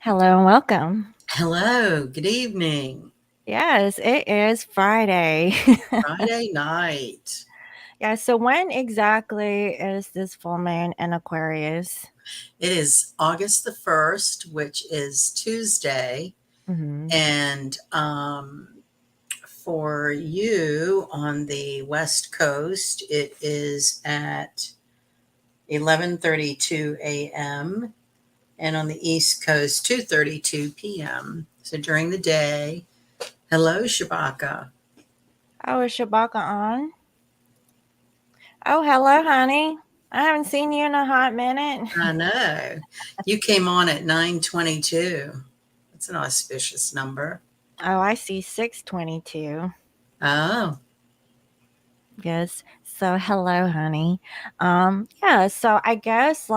Hello and welcome. Hello, good evening. Yes, it is Friday. Friday night. Yeah, so when exactly is this full moon in Aquarius? It is August the 1st, which is Tuesday. Hmm. And for you on the West Coast, it is at 11:32 a.m. and on the East Coast, 2:32 p.m. So during the day, hello, Shabaka. Oh, is Shabaka on? Oh, hello, honey. I haven't seen you in a hot minute. I know. You came on at 9:22. That's an auspicious number. Oh, I see 622. Oh, Yes. So hello, honey. Yeah, so I guess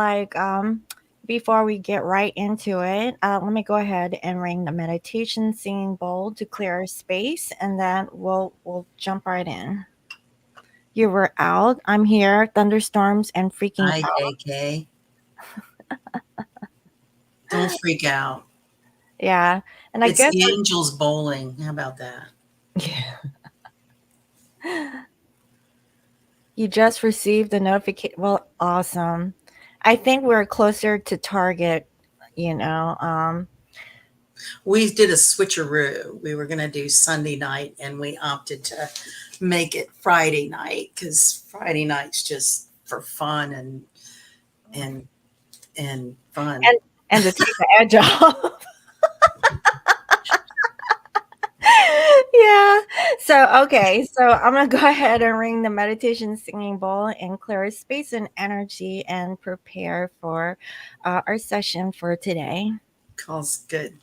before we get right into it, let me go ahead and ring the meditation singing bowl to clear our space and then we'll jump right in. You were out, I'm here, thunderstorms and freaking hi, out. KK. Don't freak out. Yeah. And I It's guess the angels bowling. How about that? you just received the notification. Well, awesome. I think we're closer to target, you know. We did a switcheroo. We were going to do Sunday night and we opted to make it Friday night because Friday night's just for fun and and fun. and and to take the edge off. Yeah. So I'm gonna go ahead and ring the meditation singing bowl and clear space and energy and prepare for our session for today. Calls good.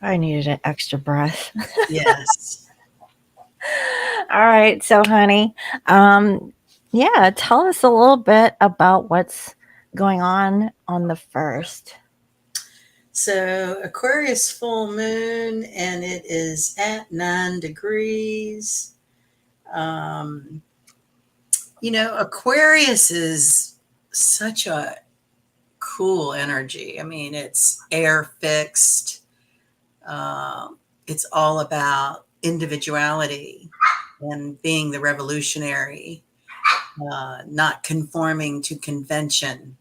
I needed an extra breath. Yes. All right, so honey, um, yeah, tell us a little bit about what's going on the first. So Aquarius full moon and it is at 9 degrees. Um, Aquarius is such a cool energy. I mean, it's air fixed. It's all about individuality and being the revolutionary, not conforming to convention.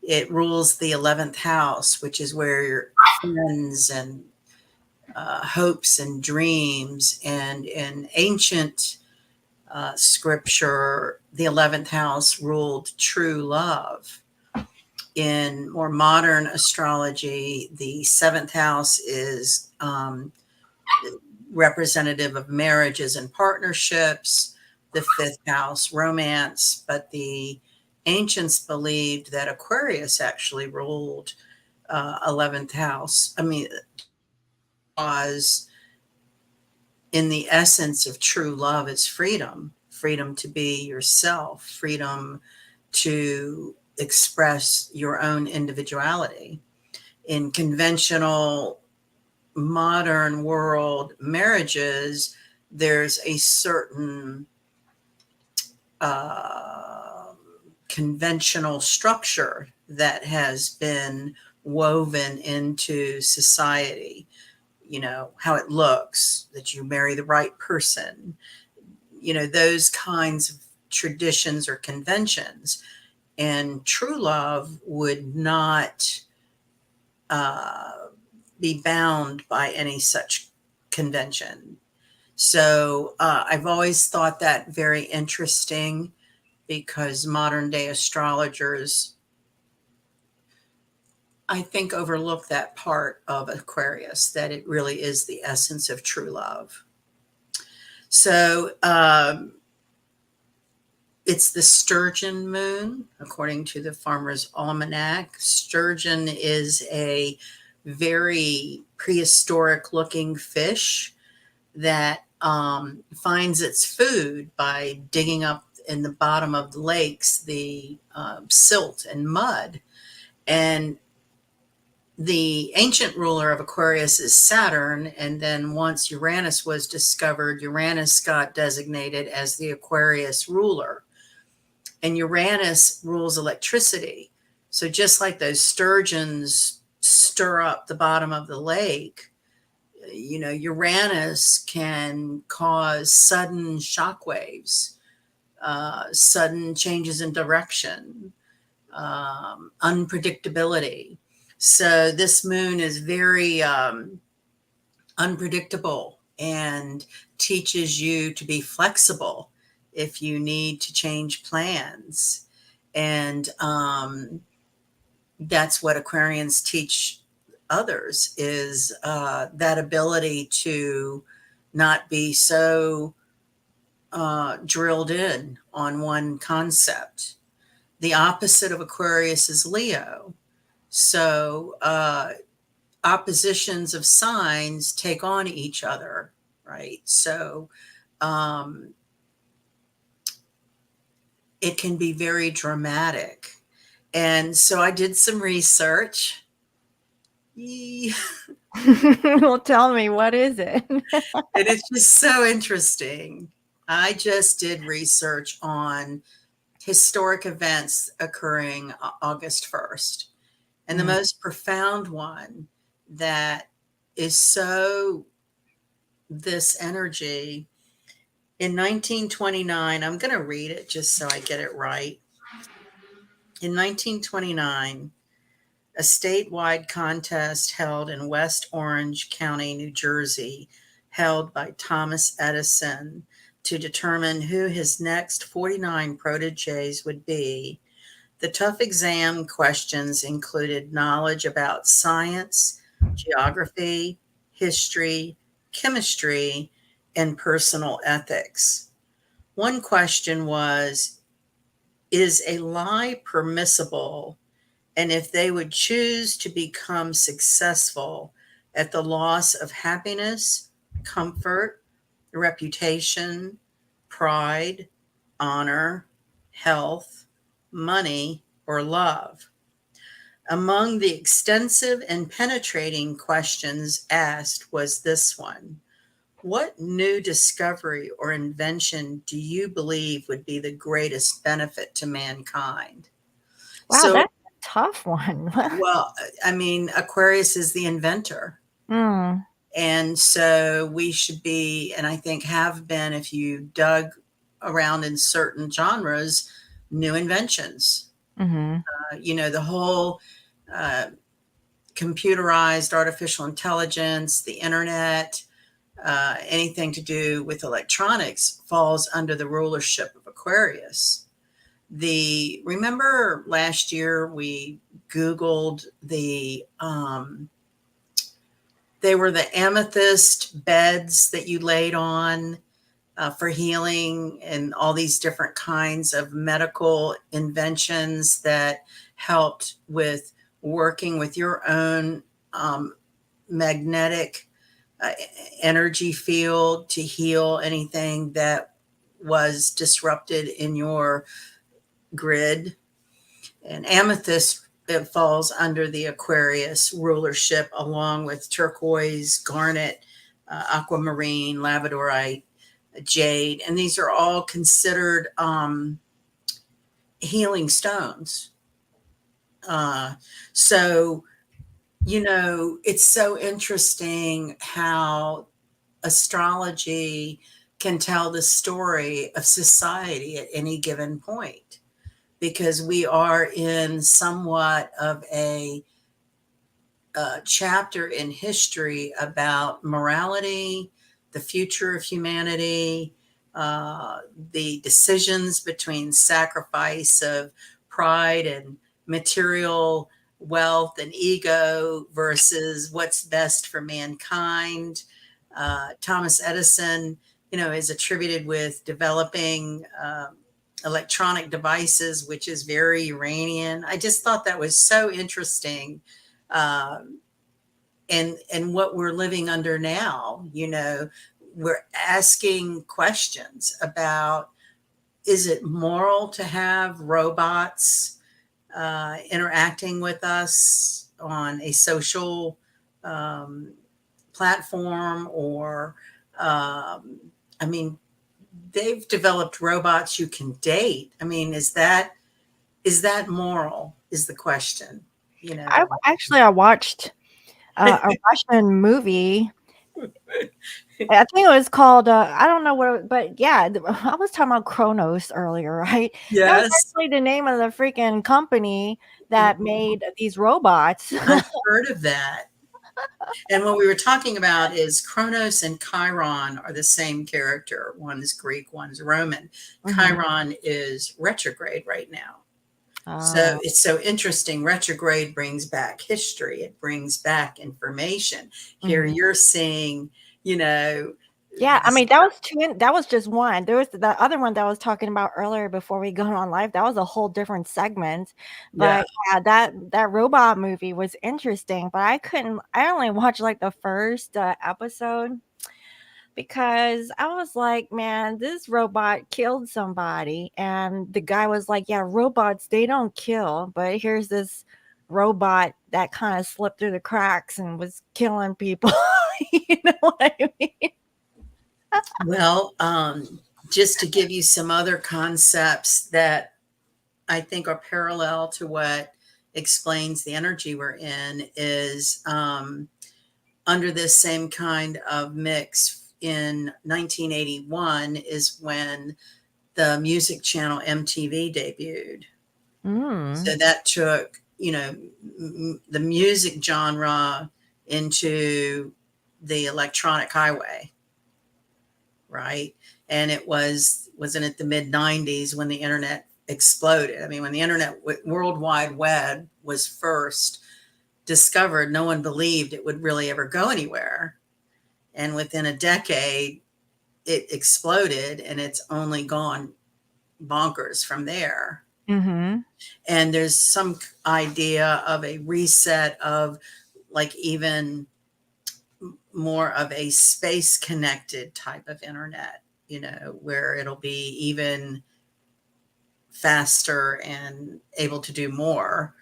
It rules the 11th house, which is where your friends and hopes and dreams. And in ancient scripture, the 11th house ruled true love. In more modern astrology, the seventh house is representative of marriages and partnerships, the fifth house, romance. But the ancients believed that Aquarius actually ruled 11th house. I mean, was in the essence of true love is freedom, freedom to be yourself, freedom to express your own individuality. In conventional modern world marriages, there's a certain uh, conventional structure that has been woven into society. How it looks, that you marry the right person, those kinds of traditions or conventions. And true love would not uh, be bound by any such convention. So I've always thought that very interesting because modern day astrologers, I think, overlook that part of Aquarius, that it really is the essence of true love. So it's the Sturgeon moon, according to the Farmer's Almanac. Sturgeon is a very prehistoric looking fish that finds its food by digging up in the bottom of the lakes the silt and mud. And the ancient ruler of Aquarius is Saturn. And then once Uranus was discovered, Uranus got designated as the Aquarius ruler. And Uranus rules electricity. So just like those sturgeons stir up the bottom of the lake, Uranus can cause sudden shock waves, sudden changes in direction, unpredictability. So this moon is very unpredictable and teaches you to be flexible if you need to change plans. And that's what Aquarians teach others, is that ability to not be so drilled in on one concept. The opposite of Aquarius is Leo. So oppositions of signs take on each other, right? So um, it can be very dramatic. And so I did some research. And Well, tell me, what is it? it's just so interesting. I just did research on historic events occurring August 1st. And the Mm. most profound one that is so this energy in 1929, I'm going to read it just so I get it right. In 1929, a statewide contest held in West Orange County, New Jersey, held by Thomas Edison to determine who his next 49 proteges would be. The tough exam questions included knowledge about science, geography, history, chemistry, and personal ethics. One question was, is a lie permissible? And if they would choose to become successful at the loss of happiness, comfort, reputation, pride, honor, health, money, or love. Among the extensive and penetrating questions asked was this one: what new discovery or invention do you believe would be the greatest benefit to mankind? Wow, So, that's a tough one. well, I mean, Aquarius is the inventor. Mm. And so we should be, and I think have been, if you dug around in certain genres, new inventions. Mhm. The whole uh, computerized artificial intelligence, the internet, anything to do with electronics falls under the rulership of Aquarius. Remember last year we Googled they were the amethyst beds that you laid on for healing, and all these different kinds of medical inventions that helped with working with your own magnetic uh, energy field to heal anything that was disrupted in your grid. And amethyst, it falls under the Aquarius rulership, along with turquoise, garnet, aquamarine, labradorite, jade, and these are all considered healing stones. Uh, so, it's so interesting how astrology can tell the story of society at any given point, because we are in somewhat of a chapter in history about morality, the future of humanity, the decisions between sacrifice of pride and material wealth and ego versus what's best for mankind. Thomas Edison, is attributed with developing electronic devices, which is very Uranian. I just thought that was so interesting. Um, and what we're living under now, we're asking questions about, is it moral to have robots interacting with us on a social um, platform, or I mean, they've developed robots you can date. I mean, is that moral, is the question, you I know. actually I watched a Russian movie. I think it was called, I don't know what, but yeah, I was talking about Kronos earlier, right? That was Yes, actually the name of the freaking company that made these robots. I've heard of that. And what we were talking about is Kronos and Chiron are the same character. One's Greek, one's Roman. Mhm. Chiron is retrograde right now. So Oh. it's so interesting. Retrograde brings back history, it brings back information. Here Mhm. you're seeing, you know, Yeah, I this, mean, that was 2 in that was just one. There was the other one that I was talking about earlier before we got on live, that was a whole different segment, yeah. but, yeah, that robot movie was interesting, but I only watched, like, the first, episode because I was like, "Man, this robot killed somebody," and the guy was like, "Yeah, robots, they don't kill," but here's this robot that kinda slipped through the cracks and was killing people. You know what I mean? Well, just to give you some other concepts that I think are parallel to what explains the energy we're in is under this same kind of mix in 1981 is when the music channel MTV debuted. Mm. So that took, the music genre into the electronic highway, right? And it wasn't it the mid 90s when the internet exploded. I mean, when the internet World Wide Web was first discovered, no one believed it would really ever go anywhere. And within a decade, it exploded and it's only gone bonkers from there. Mhm. And there's some idea of a reset of, like, even more of a space connected type of internet, where it'll be even faster and able to do more.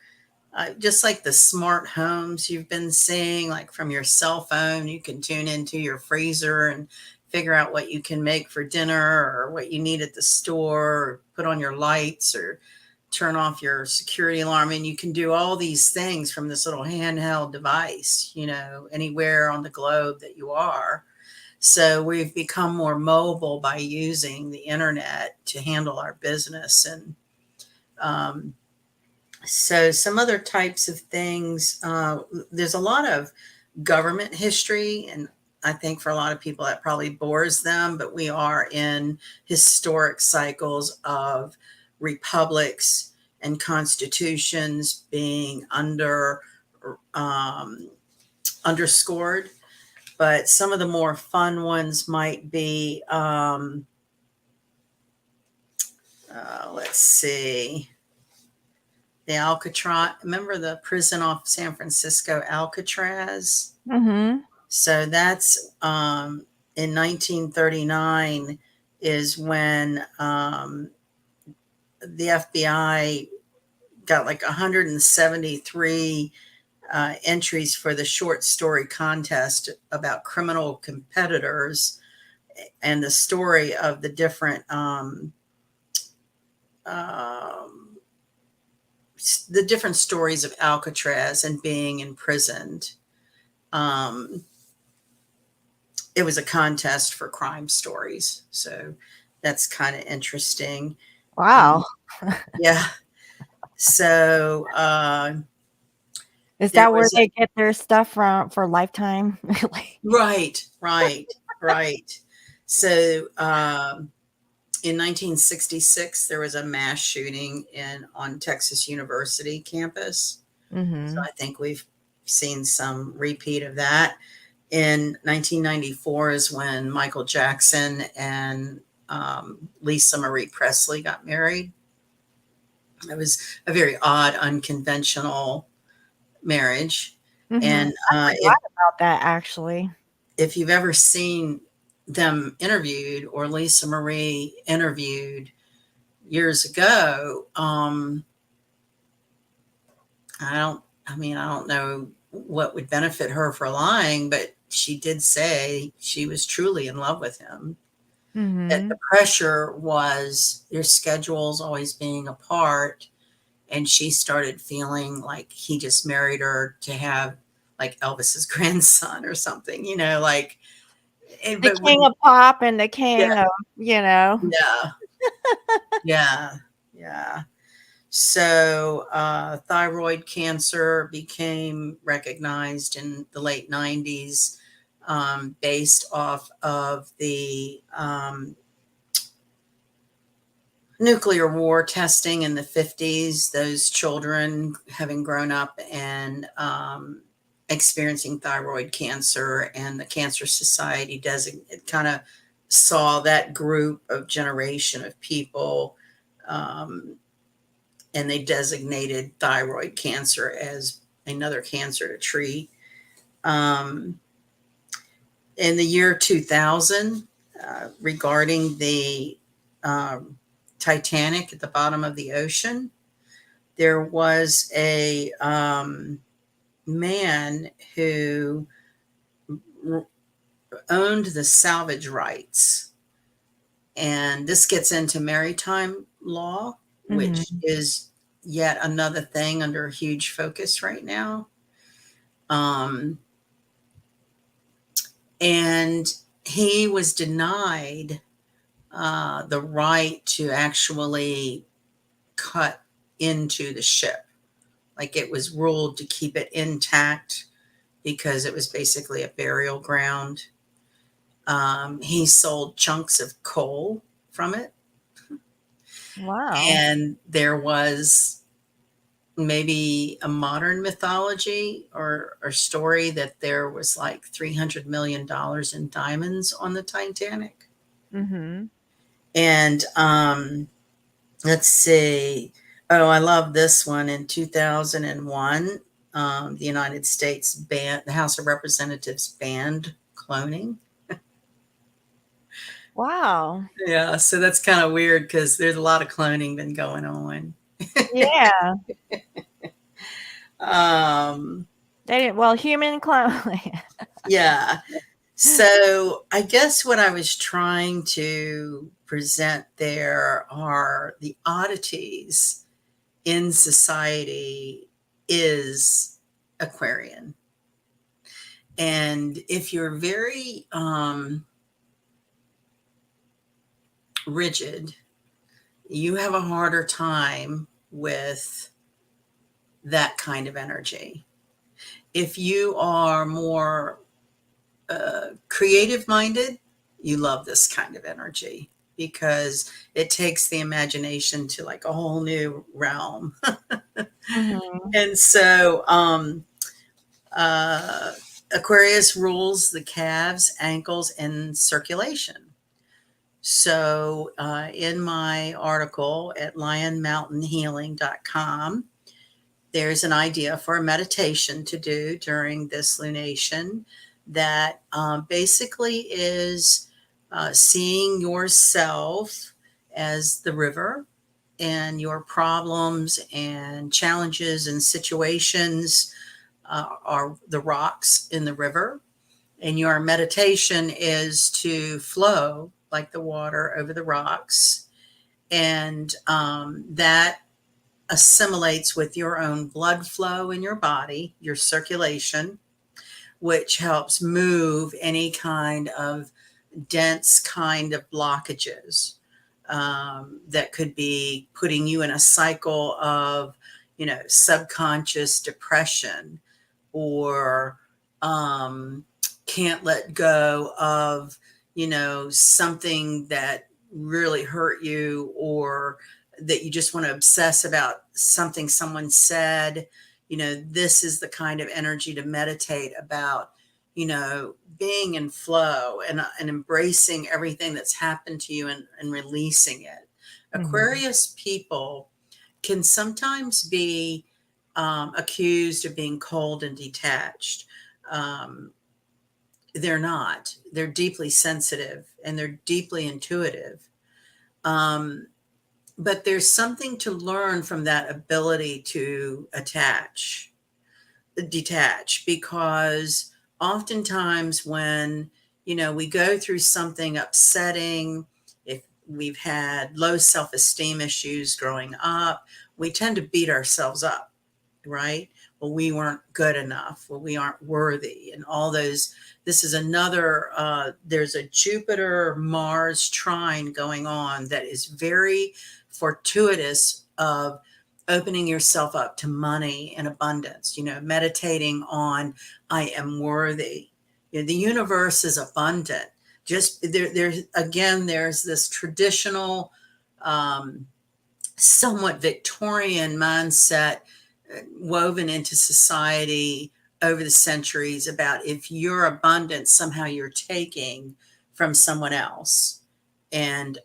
Just like the smart homes you've been seeing, like from your cell phone, you can tune into your freezer and figure out what you can make for dinner or what you need at the store, or put on your lights or turn off your security alarm. And you can do all these things from this little handheld device, anywhere on the globe that you are. So we've become more mobile by using the internet to handle our business. And um, so some other types of things, there's a lot of government history, and I think for a lot of people that probably bores them, but we are in historic cycles of republics and constitutions being um, underscored. But some of the more fun ones might be, let's see, the Alcatraz. Remember the prison off San Francisco, Alcatraz? Mhm. So that's in 1939 is when the FBI got like 173 entries for the short story contest about criminal competitors, and the story of the um, different stories of Alcatraz and being imprisoned. Um, it was a contest for crime stories, so that's kind of interesting. Wow. Um, yeah. So Is there that where was they get their stuff from for Lifetime? Like right, right, right. So in 1966, there was a mass shooting on Texas University campus. So Mhm. I think we've seen some repeat of that. In 1994 is when Michael Jackson and Lisa Marie Presley got married. It was a very odd, unconventional marriage. Mhm. And I forgot about that actually. if you've ever seen them interviewed, or Lisa Marie interviewed years ago. I don't know what would benefit her for lying, but she did say she was truly in love with him. That the Mhm. pressure was their schedules always being apart, and she started feeling like he just married her to have like Elvis's grandson or something, like, The but king when, of pop and the yeah, king of, you know. yeah, yeah, yeah. So, thyroid cancer became recognized in the late 90s, based off of the nuclear war testing in the 50s. Those children having grown up and experiencing thyroid cancer, and the Cancer Society kind of saw that group of generation of people. Um, and they designated thyroid cancer as another cancer to treat. Um, in the year 2000, regarding the um, Titanic at the bottom of the ocean, there was a man who owned the salvage rights. And this gets into maritime law, which Mhm. is yet another thing under huge focus right now. Um, and he was denied the right to actually cut into the ship. Like, it was ruled to keep it intact because it was basically a burial ground. He sold chunks of coal from it. Wow. And there was maybe a modern mythology or story that there was like $300 million in diamonds on the Titanic. Mhm. And let's see. Oh, I love this one. In 2001, the United States banned, the House of Representatives banned cloning. Wow. Yeah, so that's kind of weird because there's a lot of cloning been going on. Yeah. um, They didn't, well, human cloning. yeah. So I guess what I was trying to present there are the oddities in society is Aquarian. And if you're very rigid, you have a harder time with that kind of energy. If you are more creative minded, you love this kind of energy because it takes the imagination to like a whole new realm. Mhm. And so, uh, Aquarius rules the calves, ankles, and circulation. So, in my article at lionmountainhealing.com, there's an idea for a meditation to do during this lunation that basically is seeing yourself as the river, and your problems and challenges and situations are the rocks in the river. And your meditation is to flow like the water over the rocks. And that assimilates with your own blood flow in your body, your circulation, which helps move any kind of dense kind of blockages that could be putting you in a cycle of, subconscious depression, or can't let go of, something that really hurt you, or that you just want to obsess about something someone said. This is the kind of energy to meditate about, being in flow and embracing everything that's happened to you, and releasing it. Mhm. Aquarius people can sometimes be accused of being cold and detached. Um, they're not. They're deeply sensitive and they're deeply intuitive. Um, but there's something to learn from that ability to detach, because oftentimes when, we go through something upsetting, if we've had low self-esteem issues growing up, we tend to beat ourselves up, right? Well, we weren't good enough. Well, we aren't worthy. And all those, this is another, there's a Jupiter Mars trine going on that is very fortuitous of opening yourself up to money and abundance, meditating on, I am worthy. The universe is abundant. Just there's again, there's this traditional, um, somewhat Victorian mindset woven into society over the centuries about if you're abundant, somehow you're taking from someone else. And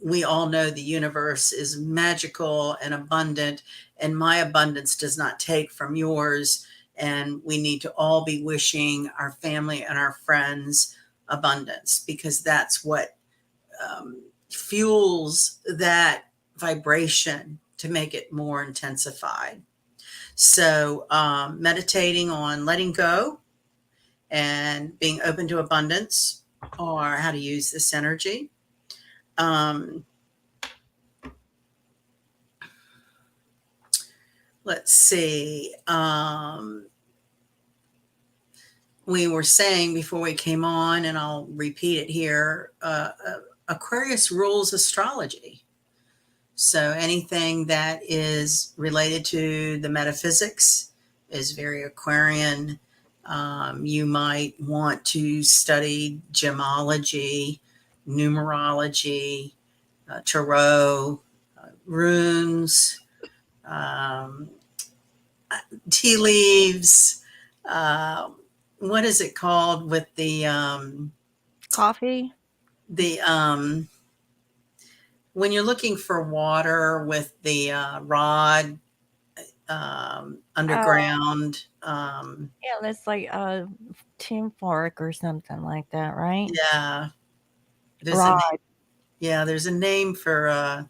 we all know the universe is magical and abundant, and my abundance does not take from yours. And we need to all be wishing our family and our friends abundance, because that's what fuels that vibration to make it more intensified. So, meditating on letting go and being open to abundance, or how to use this energy. Um, let's see. We were saying before we came on, and I'll repeat it here, Aquarius rules astrology. So anything that is related to the metaphysics is very Aquarian. You might want to study gemology, numerology, tarot, runes, um, tea leaves. Uh, what is it called with Coffee? the when you're looking for water with the rod, Oh, underground. yeah, that's like Team Fork or something like that, right? Yeah, there's a Rod, yeah, there's a name for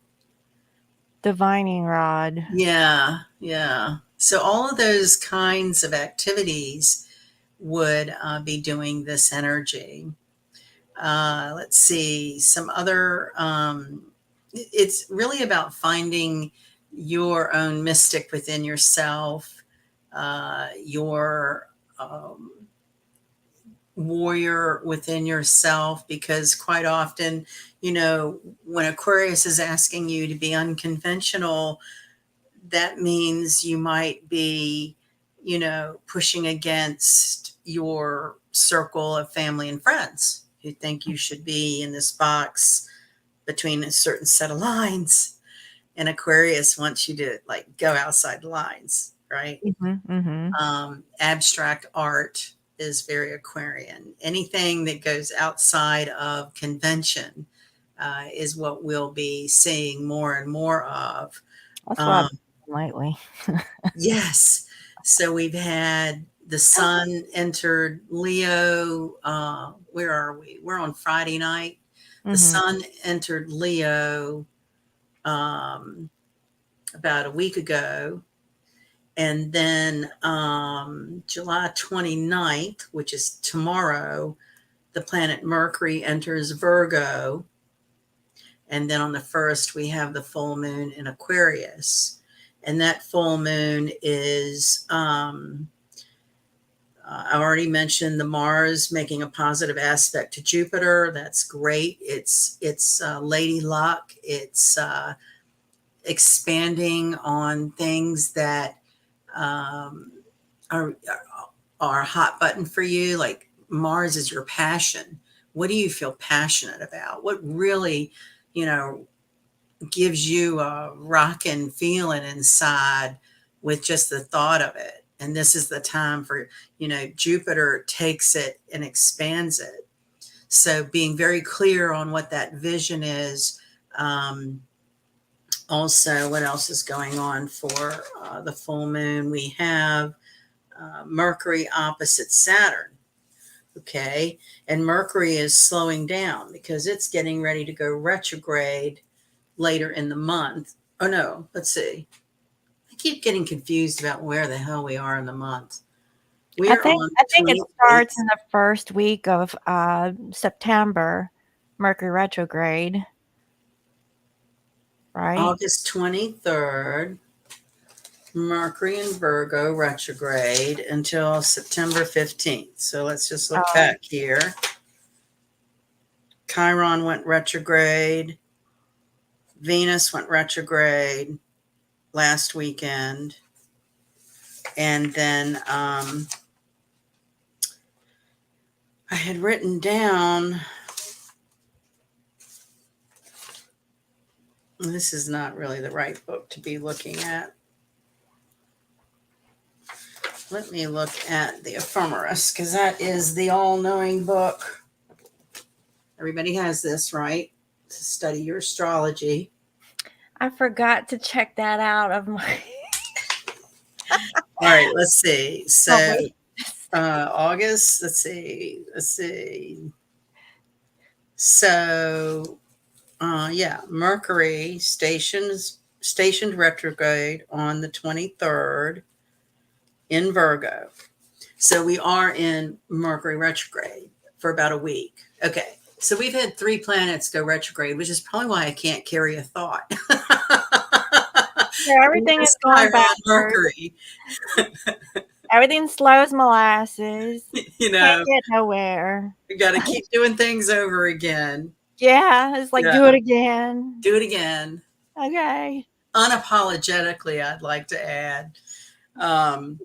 divining rod. yeah, yeah. So all of those kinds of activities would be doing this energy. Let's see some other. It's really about finding your own mystic within yourself, your warrior within yourself, because quite often, when Aquarius is asking you to be unconventional, that means you might be, pushing against your circle of family and friends who think you should be in this box between a certain set of lines. And Aquarius wants you to like go outside the lines, right? Mhm, mhm. Abstract art is very Aquarian. Anything that goes outside of convention is what we'll be seeing more and more of. That's what I've Um, been doing lately. yes. So we've had the sun entered Leo. Where are we? We're on Friday night. The Mhm. sun entered Leo um, about a week ago. And then July 29th, which is tomorrow, the planet Mercury enters Virgo. And then on the 1st, we have the full moon in Aquarius. And that full moon is, I already mentioned the Mars making a positive aspect to Jupiter. That's great. It's lady luck. It's expanding on things that um, are are a hot button for you. Like Mars is your passion. What do you feel passionate about? What really, you know, gives you a rockin' feeling inside with just the thought of it? And this is the time for, Jupiter takes it and expands it. So being very clear on what that vision is. Also, what else is going on for the full moon? We have Mercury opposite Saturn. Okay. And Mercury is slowing down because it's getting ready to go retrograde later in the month. Oh, no. Let's see. I keep getting confused about where the hell we are in the month. I We're think on I think it the starts 28th, in the first week of September, Mercury retrograde, right? August 23rd. Mercury in Virgo retrograde until September 15th. So let's just look Oh, back here. Chiron went retrograde. Venus went retrograde last weekend. And then I had written down, this is not really the right book to be looking at. Let me look at the Ephemeris because that is the all knowing book. Everybody has this, right? To study your astrology. I forgot to check that out of my. All right, let's see. Oh So wait. August, let's see. So yeah, Mercury stationed retrograde on the 23rd in Virgo. So we are in Mercury retrograde for about a week. Okay. So we've had 3 planets go retrograde, which is probably why I can't carry a thought. So everything is Venus, going Chiron, backwards. Mercury. Everything's slow as molasses. You Can't know, get nowhere. we got to keep doing things over again. Yeah, it's like Yeah, do it again. do it again. Okay. Unapologetically, I'd like to add. Um,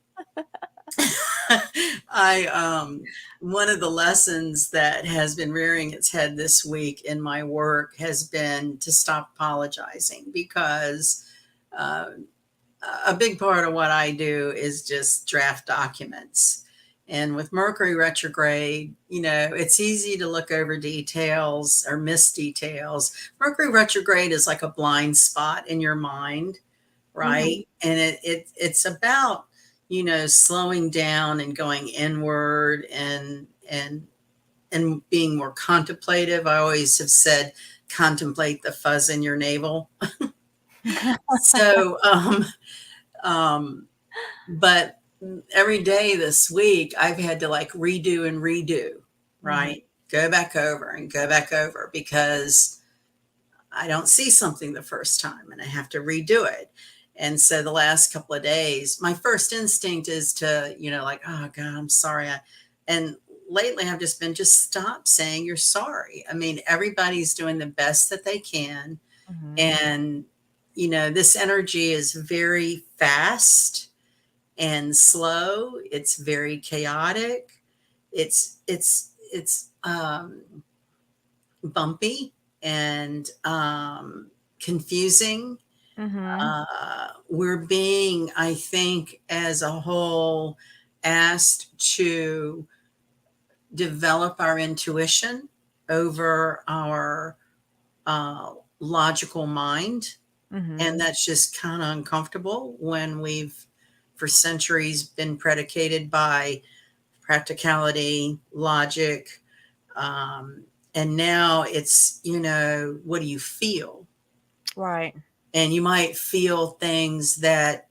I one of the lessons that has been rearing its head this week in my work has been to stop apologizing because uh, a big part of what I do is just draft documents. And with Mercury retrograde, it's easy to look over details or miss details. Mercury retrograde is like a blind spot in your mind, Mhm. right? And it's about, slowing down and going inward and being more contemplative. I always have said contemplate the fuzz in your navel. So um but every day this week I've had to like redo and redo, Mhm. right? Go back over and go back over because I don't see something the first time and I have to redo it. And so the last couple of days, my first instinct is to, like, oh God, I'm sorry. And lately I've just been, just stop saying you're sorry. I mean, everybody's doing the best that they can. Mhm. And, this energy is very fast and slow. It's very chaotic. It's bumpy and confusing. Mhm. We're being, I think, as a whole, asked to develop our intuition over our logical mind. And Mhm. that's just kind of uncomfortable when we've, for centuries, been predicated by practicality, logic. And now it's, what do you feel? Right. And you might feel things that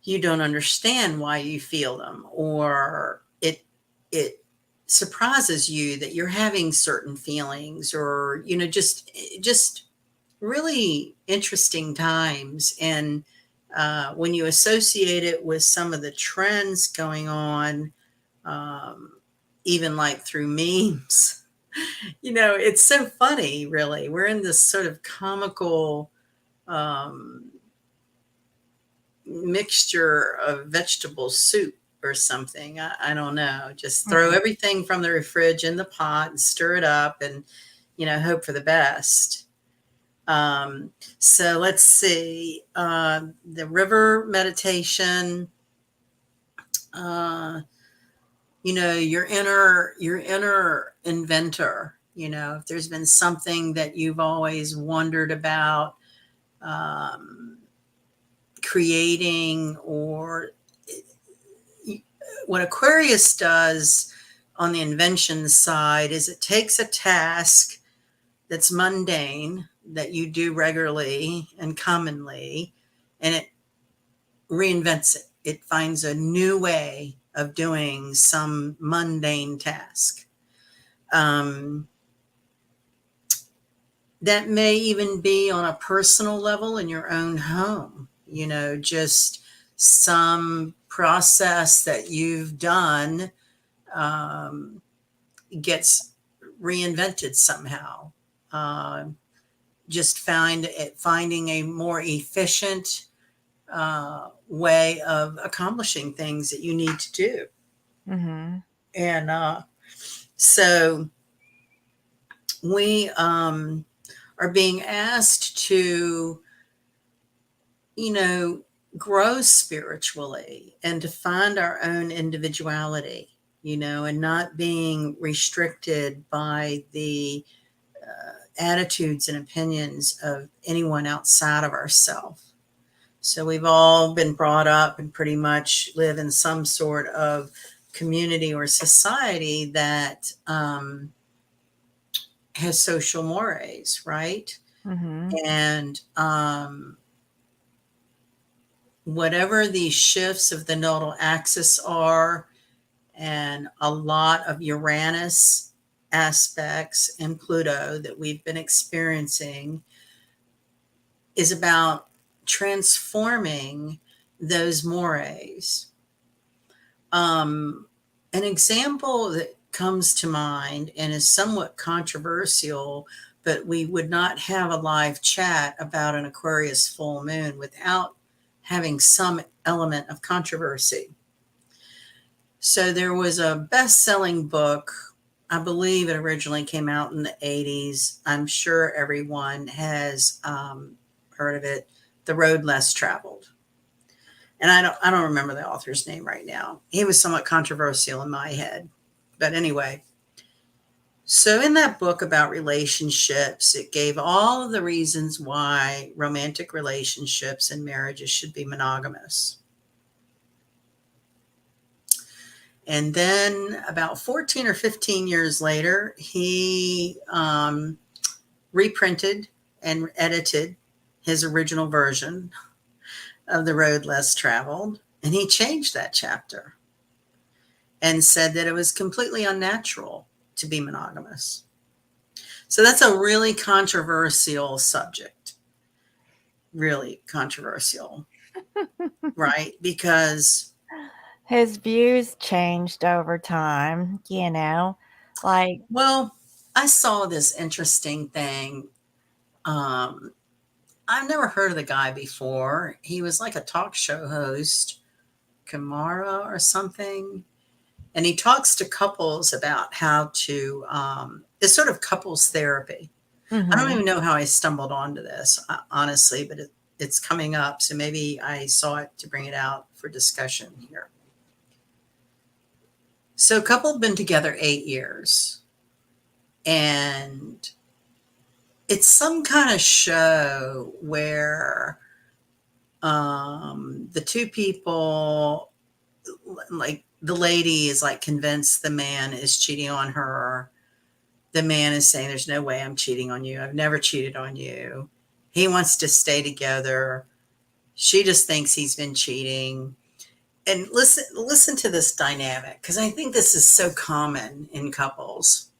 you don't understand why you feel them, or it surprises you that you're having certain feelings, or just really interesting times. And when you associate it with some of the trends going on, um, even like through memes, it's so funny, really. We're in this sort of comical um, mixture of vegetable soup or something. I don't know. Just throw Mhm. everything from the fridge in the pot and stir it up and, hope for the best. So let's see. The river meditation, uh, your inner inventor, if there's been something that you've always wondered about, um, creating or what Aquarius does on the invention side is it takes a task that's mundane that you do regularly and commonly, and it reinvents it. It finds a new way of doing some mundane task. Um, that may even be on a personal level in your own home, just some process that you've done um, gets reinvented somehow. Uh, just finding a more efficient way of accomplishing things that you need to do. Mhm. And so we are being asked to, you know, grow spiritually and to find our own individuality, and not being restricted by the attitudes and opinions of anyone outside of ourselves. So we've all been brought up and pretty much live in some sort of community or society that has social mores, right? Mhm. And whatever these shifts of the nodal axis are, and a lot of Uranus aspects and Pluto that we've been experiencing, is about transforming those mores. An example that comes to mind and is somewhat controversial, but we would not have a live chat about an Aquarius full moon without having some element of controversy. So there was a best-selling book. I believe it originally came out in the 80s. I'm sure everyone has heard of it, The Road Less Traveled. And I don't remember the author's name right now. He was somewhat controversial in my head. But anyway, so in that book about relationships, it gave all of the reasons why romantic relationships and marriages should be monogamous. And then about 14 or 15 years later, he reprinted and edited his original version of The Road Less Traveled. And he changed that chapter and said that it was completely unnatural to be monogamous. So that's a really controversial subject, really controversial, right? Because, His views changed over time, like well, I saw this interesting thing. Um, I've never heard of the guy before. He was like a talk show host, Kamara or something. And he talks to couples about how to, it's sort of couples therapy. I don't mhm. even know how I stumbled onto this, honestly, but it's coming up. So maybe I saw it to bring it out for discussion here. So, a couple have been together 8 years, and it's some kind of show where the two people, like the lady is like convinced the man is cheating on her. The man is saying, "There's no way I'm cheating on you. I've never cheated on you." He wants to stay together. She just thinks he's been cheating. And listen to this dynamic, because I think this is so common in couples.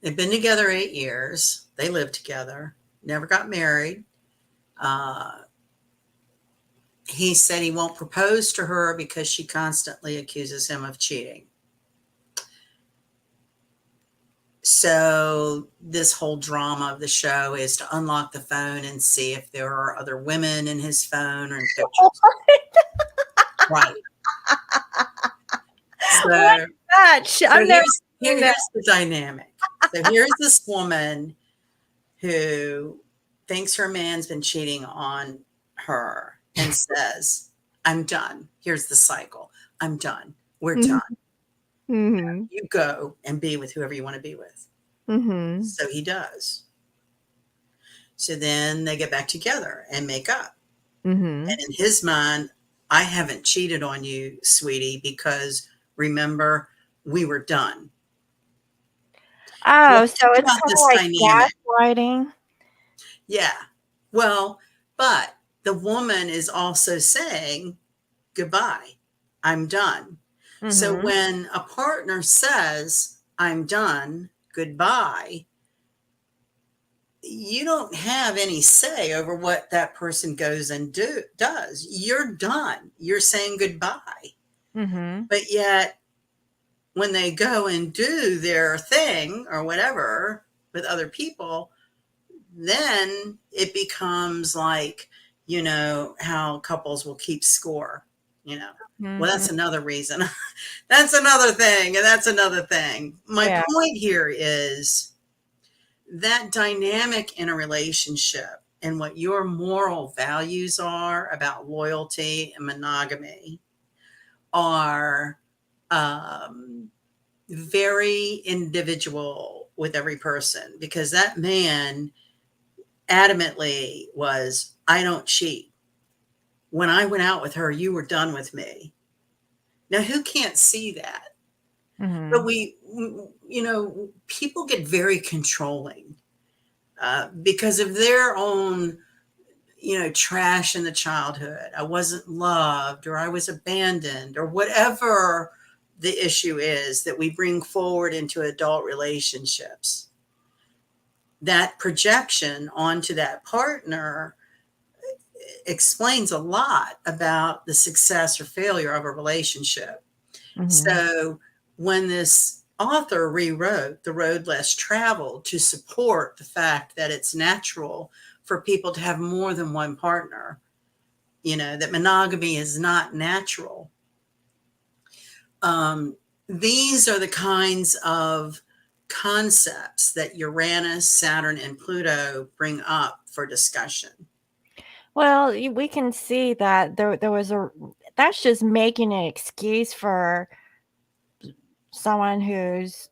They've been together 8 years. They lived together, never got married. Uh, he said he won't propose to her because she constantly accuses him of cheating. So this whole drama of the show is to unlock the phone and see if there are other women in his phone or in pictures. Right. What So match? so I've never seen that. here's the dynamic. So here's this woman who thinks her man's been cheating on her and says, "I'm done. Here's the cycle. I'm done. We're Mhm. done. Mhm. You go and be with whoever you want to be with." Mhm. So he does. So then they get back together and make up. Mhm. And in his mind, I haven't cheated on you, sweetie, because remember, we were done. Well, Oh, so think it's about kind of this like dynamic. gaslighting. Yeah. Well, but the woman is also saying, goodbye, I'm done. So Mhm. when a partner says, I'm done, goodbye, you don't have any say over what that person goes and does. You're done. You're saying goodbye. Mhm. But yet, when they go and do their thing or whatever with other people, then it becomes like, how couples will keep score, you know. Well, Mhm. that's another reason. That's another thing. And that's another thing. My Yeah. point here is that dynamic in a relationship and what your moral values are about loyalty and monogamy are um, very individual with every person, because that man adamantly was, I don't cheat. When I went out with her, you were done with me. Now, who can't see that? But Mhm. people get very controlling because of their own, trash in the childhood. I wasn't loved, or I was abandoned, or whatever the issue is that we bring forward into adult relationships. That projection onto that partner explains a lot about the success or failure of a relationship. Mhm. So when this author rewrote The Road Less Traveled to support the fact that it's natural for people to have more than one partner, that monogamy is not natural. Um, these are the kinds of concepts that Uranus, Saturn, and Pluto bring up for discussion. Well, we can see that there was a that's just making an excuse for someone who's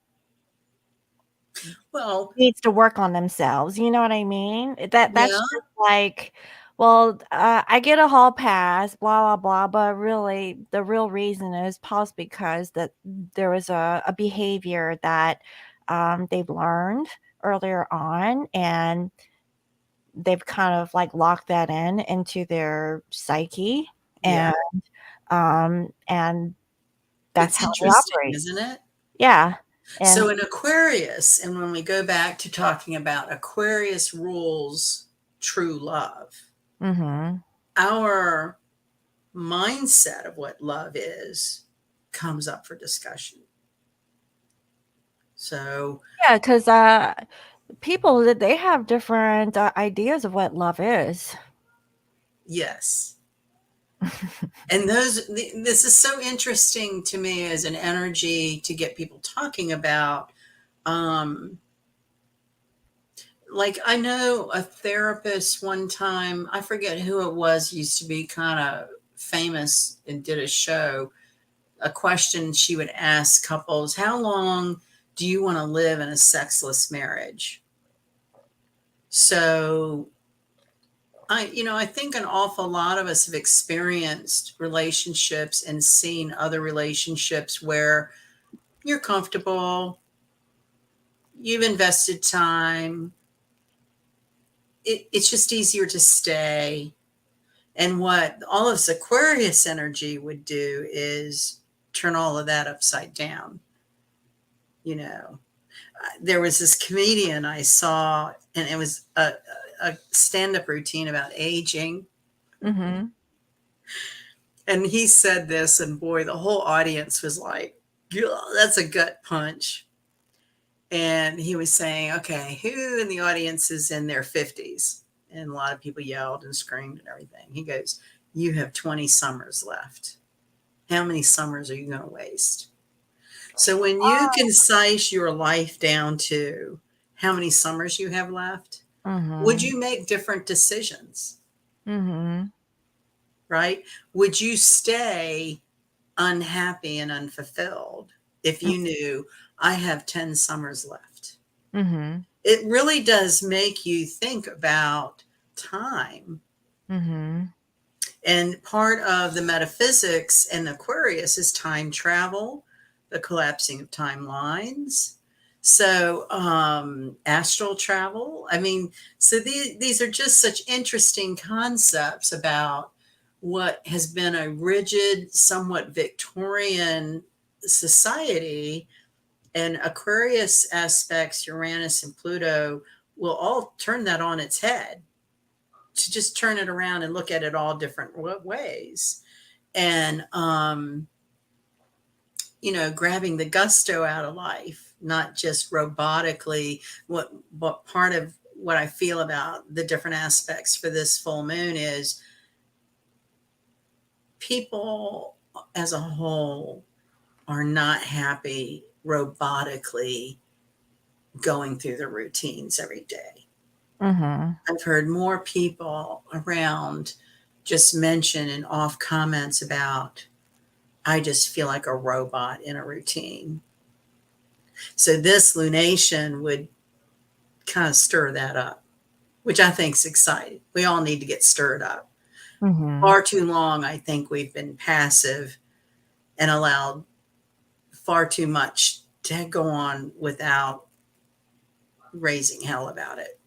Well, needs to work on themselves, you know what I mean? That's yeah, just like, well, I get a hall pass, blah blah blah, but really the real reason is possibly because that there was a behavior that they've learned earlier on, and they've kind of like locked that in into their psyche, yeah. and that's It's how they interesting, operate. isn't it? Yeah. And So in Aquarius, and when we go back to talking about Aquarius rules true love, mhm. our mindset of what love is comes up for discussion. So, Yeah, cuz people that they have different ideas of what love is. yes. And this is so interesting to me as an energy to get people talking about. Um, like, I know a therapist one time, I forget who it was, used to be kind of famous and did a show. A question she would ask couples: how long do you want to live in a sexless marriage? So I think an awful lot of us have experienced relationships and seen other relationships where you're comfortable, you've invested time, it's just easier to stay. And what all of this Aquarius energy would do is turn all of that upside down. You know, there was this comedian I saw, and it was a stand up routine about aging. Mhm. And he said this, and boy, the whole audience was like, "Yeah, that's a gut punch." And he was saying, okay, who in the audience is in their 50s? And a lot of people yelled and screamed and everything. He goes, you have 20 summers left. How many summers are you going to waste? So when you concise your life down to how many summers you have left, would Mhm. you make different decisions, Mhm. right? Would you stay unhappy and unfulfilled if you knew I have 10 summers left? Mhm. It really does make you think about time. Mhm. And part of the metaphysics in Aquarius is time travel, the collapsing of timelines. So, astral travel. I mean, so these are just such interesting concepts about what has been a rigid, somewhat Victorian society. And Aquarius aspects, Uranus and Pluto, will all turn that on its head, to just turn it around and look at it all different ways. And, grabbing the gusto out of life, not just robotically. What part of what I feel about the different aspects for this full moon is people as a whole are not happy robotically going through the routines every day. Mm-hmm. I've heard more people around just mention and off comments about, I just feel like a robot in a routine. So this lunation would kind of stir that up, which I think is exciting. We all need to get stirred up. Mm-hmm. Far too long, I think we've been passive and allowed far too much to go on without raising hell about it.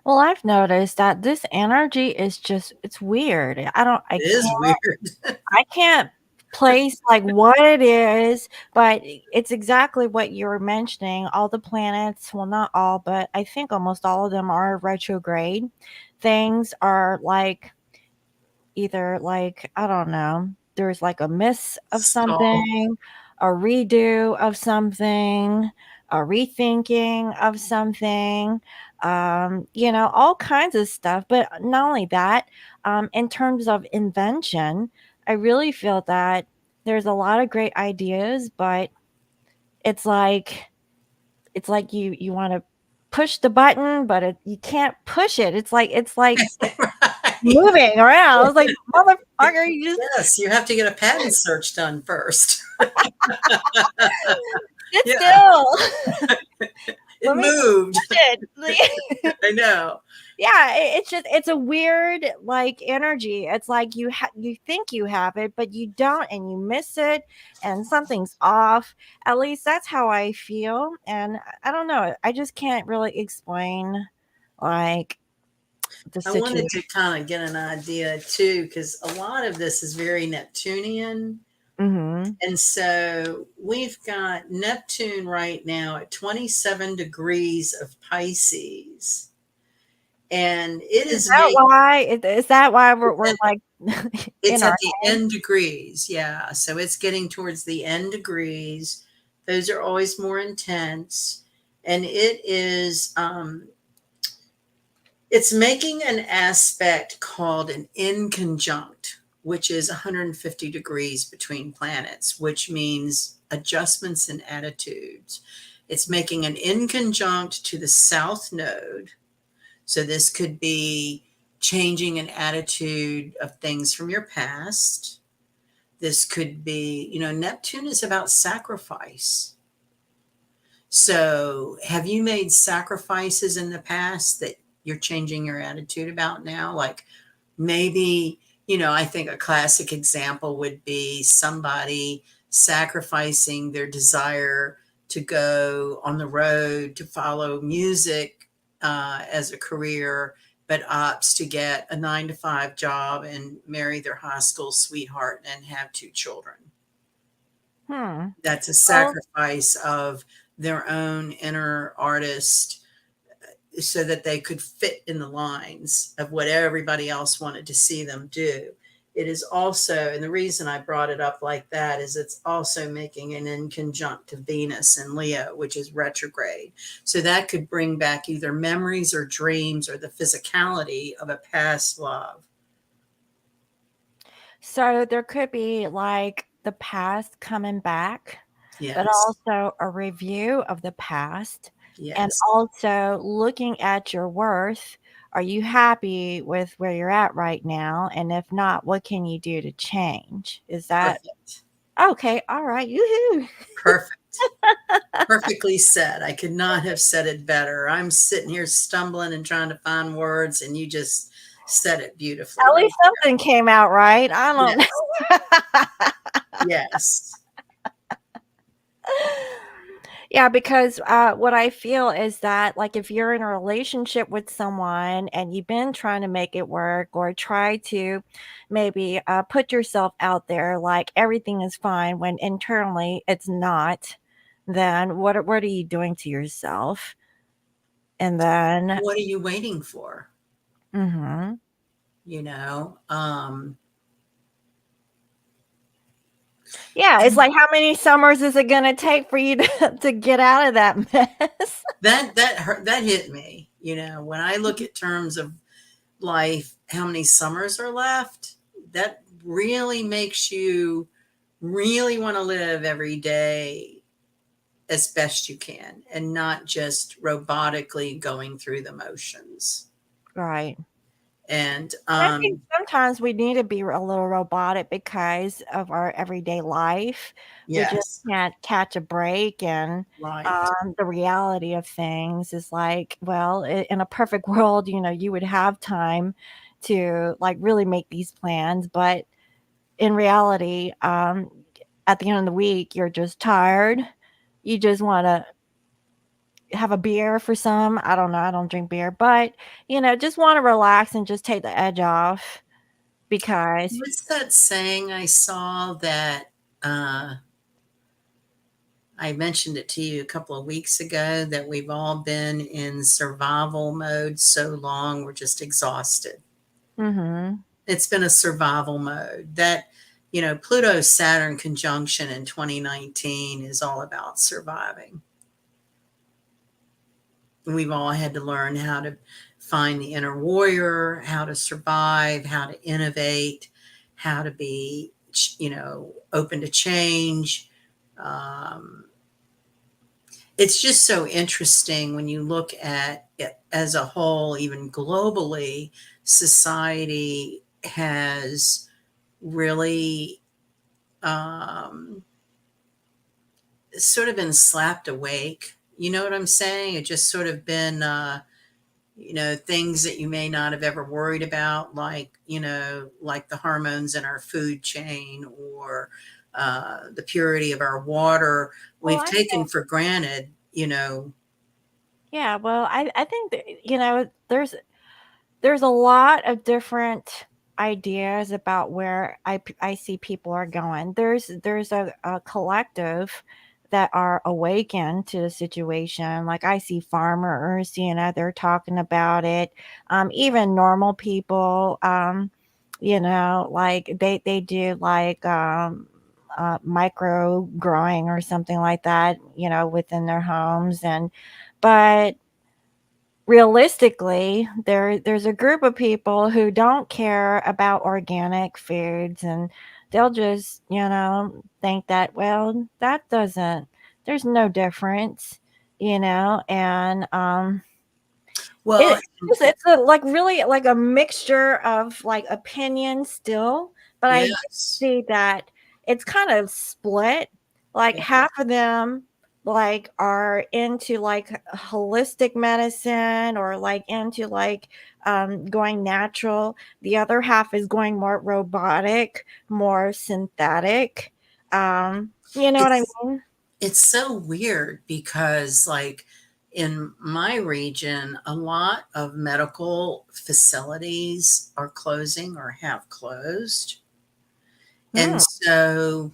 Well, I've noticed that this energy is just it's weird. I It is weird. can't place like what it is, but it's exactly what you were mentioning. All the planets, well, not all, but I think almost all of them are retrograde. Things are like either like, I don't know, there's like a miss of Stall. something, a redo of something, a rethinking of something, all kinds of stuff. But not only that, in terms of invention, I really feel that there's a lot of great ideas, but it's like you want to push the button, but you can't push it. It's like Right. moving around. I was like, motherfucker, you just Yes, you have to get a patent search done first. sit Yeah, still. it Let me moved. push it. I know. Yeah, it's just it's a weird like energy. It's like you think you have it, but you don't, and you miss it, and something's off. At least that's how I feel, and I don't know. I just can't really explain like the I wanted situation. to kind of get an idea too, because a lot of this is very Neptunian. Hmm. And so we've got Neptune right now at 27 degrees of Pisces. And it Is is that making why? Is that why we're like in it's our at the head? end degrees. Yeah. So it's getting towards the end degrees. Those are always more intense. And it's making an aspect called an inconjunct, which is 150 degrees between planets, which means adjustments in attitudes. It's making an inconjunct to the south node. So this could be changing an attitude of things from your past. This could be, Neptune is about sacrifice. So, have you made sacrifices in the past that you're changing your attitude about now? Like maybe, I think a classic example would be somebody sacrificing their desire to go on the road to follow music as a career, but opts to get a 9 to 5 job and marry their high school sweetheart and have 2 children. Hmm. That's a Well, sacrifice of their own inner artist so that they could fit in the lines of what everybody else wanted to see them do. It is also, and the reason I brought it up like that is it's also making an inconjunct to Venus and Leo, which is retrograde. So that could bring back either memories or dreams or the physicality of a past love. so there could be like the past coming back, but Yes. also a review of the past and Yes. also looking at your worth. Are you happy with where you're at right now? And if not, what can you do to change? Is that Perfect. okay? All right. Yoo-hoo. Perfect. Perfectly said. I could not have said it better. I'm sitting here stumbling and trying to find words, and you just said it beautifully At right least something came out right. I there. don't Yes. know. Yes. Yeah, because what I feel is that, like, if you're in a relationship with someone and you've been trying to make it work or try to maybe put yourself out there like everything is fine when internally it's not, then what are you doing to yourself? And then, What are you waiting for? hmm You know, yeah, it's and like how many summers is it going to take for you to, to get out of that mess? that hurt, that hit me. You know, when I look at terms of life, how many summers are left, that really makes you really want to live every day as best you can and not just robotically going through the motions. Right. And And I think sometimes we need to be a little robotic because of our everyday life. We just yes, can't catch a break, and right. the reality of things is like, well, in a perfect world, you would have time to like really make these plans, but in reality, at the end of the week, you're just tired. You just want to have a beer for some. I don't know. I don't drink beer, but just want to relax and just take the edge off because What's that saying I saw that uh, I mentioned it to you a couple of weeks ago that we've all been in survival mode so long we're just exhausted. mhm. It's been a survival mode. That, you know, Pluto Saturn conjunction in 2019 is all about surviving. We've all had to learn how to find the inner warrior, how to survive, how to innovate, how to be, you know, open to change. Um, it's just so interesting when you look at it as a whole, even globally, society has really sort of been slapped awake. You know what I'm saying? It just sort of been, you know, things that you may not have ever worried about, like, you know, like the hormones in our food chain or the purity of our water. Well, We've I taken for granted, you know. yeah, well, I think that, there's a lot of different ideas about where I see people are going. There's a collective that are awakened to the situation. Like I see farmers, they're talking about it. Even normal people, like they do like micro growing or something like that, within their homes. And but realistically, there's a group of people who don't care about organic foods, and they'll just, think that, well, that doesn't there's no difference, and Well, it's a, like, really, like, a mixture of, like, opinions still, but I do yes. see that it's kind of split. Like, Yeah. half of them, like, are into, like, holistic medicine or, like, into, like, going natural. The other half is going more robotic, more synthetic. You know what I It's mean? it's so weird because like in my region, a lot of medical facilities are closing or have closed. And Hmm, so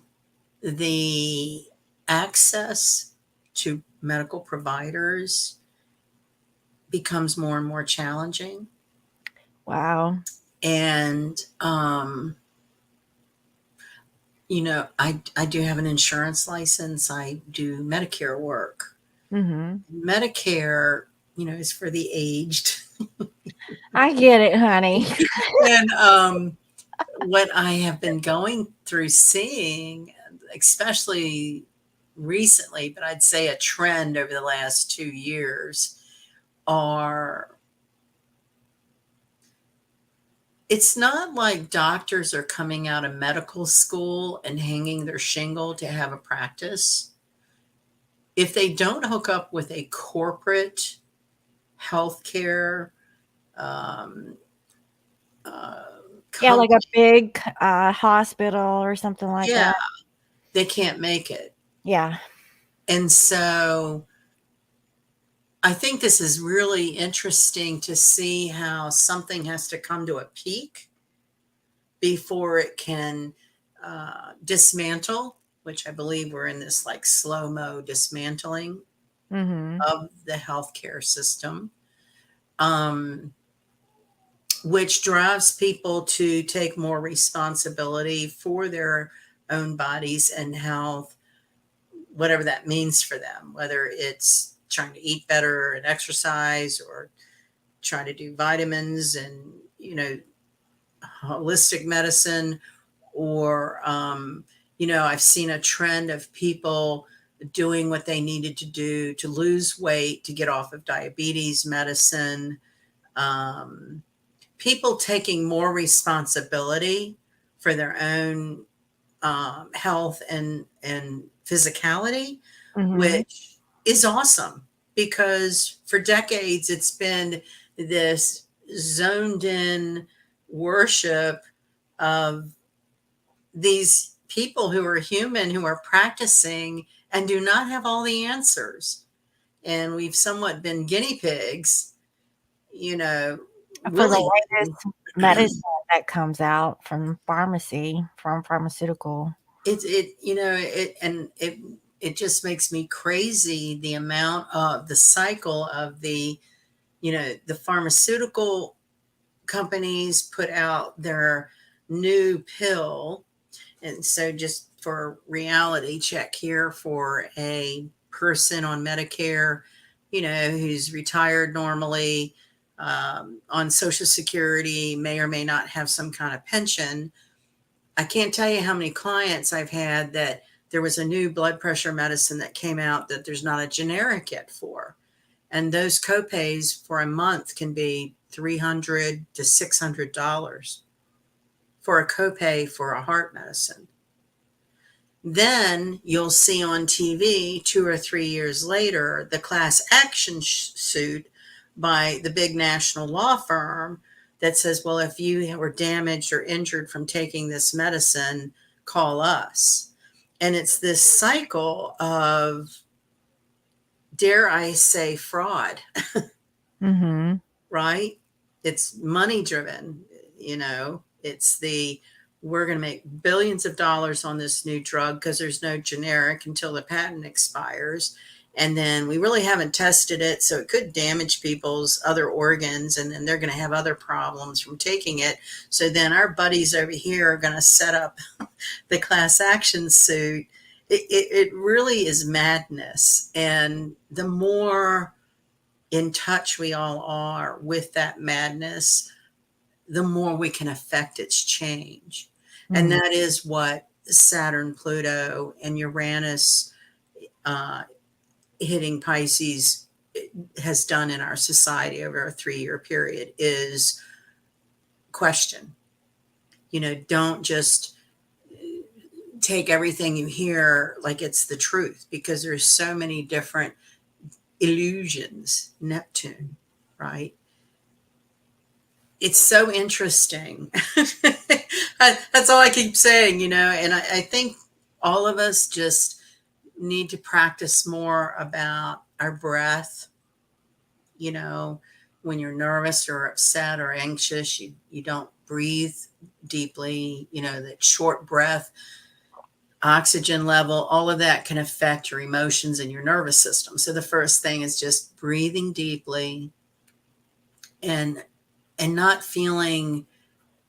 the access to medical providers becomes more and more challenging. wow. And, you know, I do have an insurance license. I do Medicare work. Mhm. Medicare, you know, is for the aged. I get it, honey. And what I have been going through seeing, especially recently, but I'd say a trend over the last 2 years, are it's not like doctors are coming out of medical school and hanging their shingle to have a practice. If they don't hook up with a corporate healthcare uh, Yeah, like a company. big hospital or something like Yeah, that. they can't make it. Yeah. And so I think this is really interesting to see how something has to come to a peak before it can dismantle, which I believe we're in this like slow mo dismantling Mhm. of the healthcare system, um, which drives people to take more responsibility for their own bodies and health, whatever that means for them, whether it's trying to eat better and exercise or try to do vitamins and, holistic medicine, or I've seen a trend of people doing what they needed to do to lose weight, to get off of diabetes medicine, um, people taking more responsibility for their own health and physicality, Mhm. which is awesome, because for decades it's been this zoned in worship of these people who are human, who are practicing and do not have all the answers. And we've somewhat been guinea pigs, you know, For the willingly. latest medicine that comes out from pharmacy, from pharmaceutical. It just makes me crazy, the amount of the cycle of the pharmaceutical companies put out their new pill. And so, just for reality check here, for a person on Medicare, who's retired normally, on Social Security, may or may not have some kind of pension. I can't tell you how many clients I've had that there was a new blood pressure medicine that came out that there's not a generic yet for. And those copays for a month can be $300 to $600 for a copay for a heart medicine. Then you'll see on TV 2 or 3 years later the class action suit by the big national law firm that says, well, if you were damaged or injured from taking this medicine, call us. And it's this cycle of, dare I say, fraud, Mhm. right? It's money driven, it's we're going to make billions of dollars on this new drug because there's no generic until the patent expires. And then we really haven't tested it, so it could damage people's other organs, and then they're going to have other problems from taking it. So then our buddies over here are going to set up the class action suit. It really is madness. And the more in touch we all are with that madness, the more we can affect its change. And Mhm. that is what Saturn, Pluto, and Uranus uh, hitting Pisces has done in our society over a 3 year period, is question. Don't just take everything you hear like it's the truth, because there's so many different illusions. Neptune, right? It's so interesting. That's all I keep saying, and I think all of us just need to practice more about our breath. you know when you're nervous or upset or anxious, you don't breathe deeply. That short breath, oxygen level, all of that can affect your emotions and your nervous system. So the first thing is just breathing deeply, and not feeling,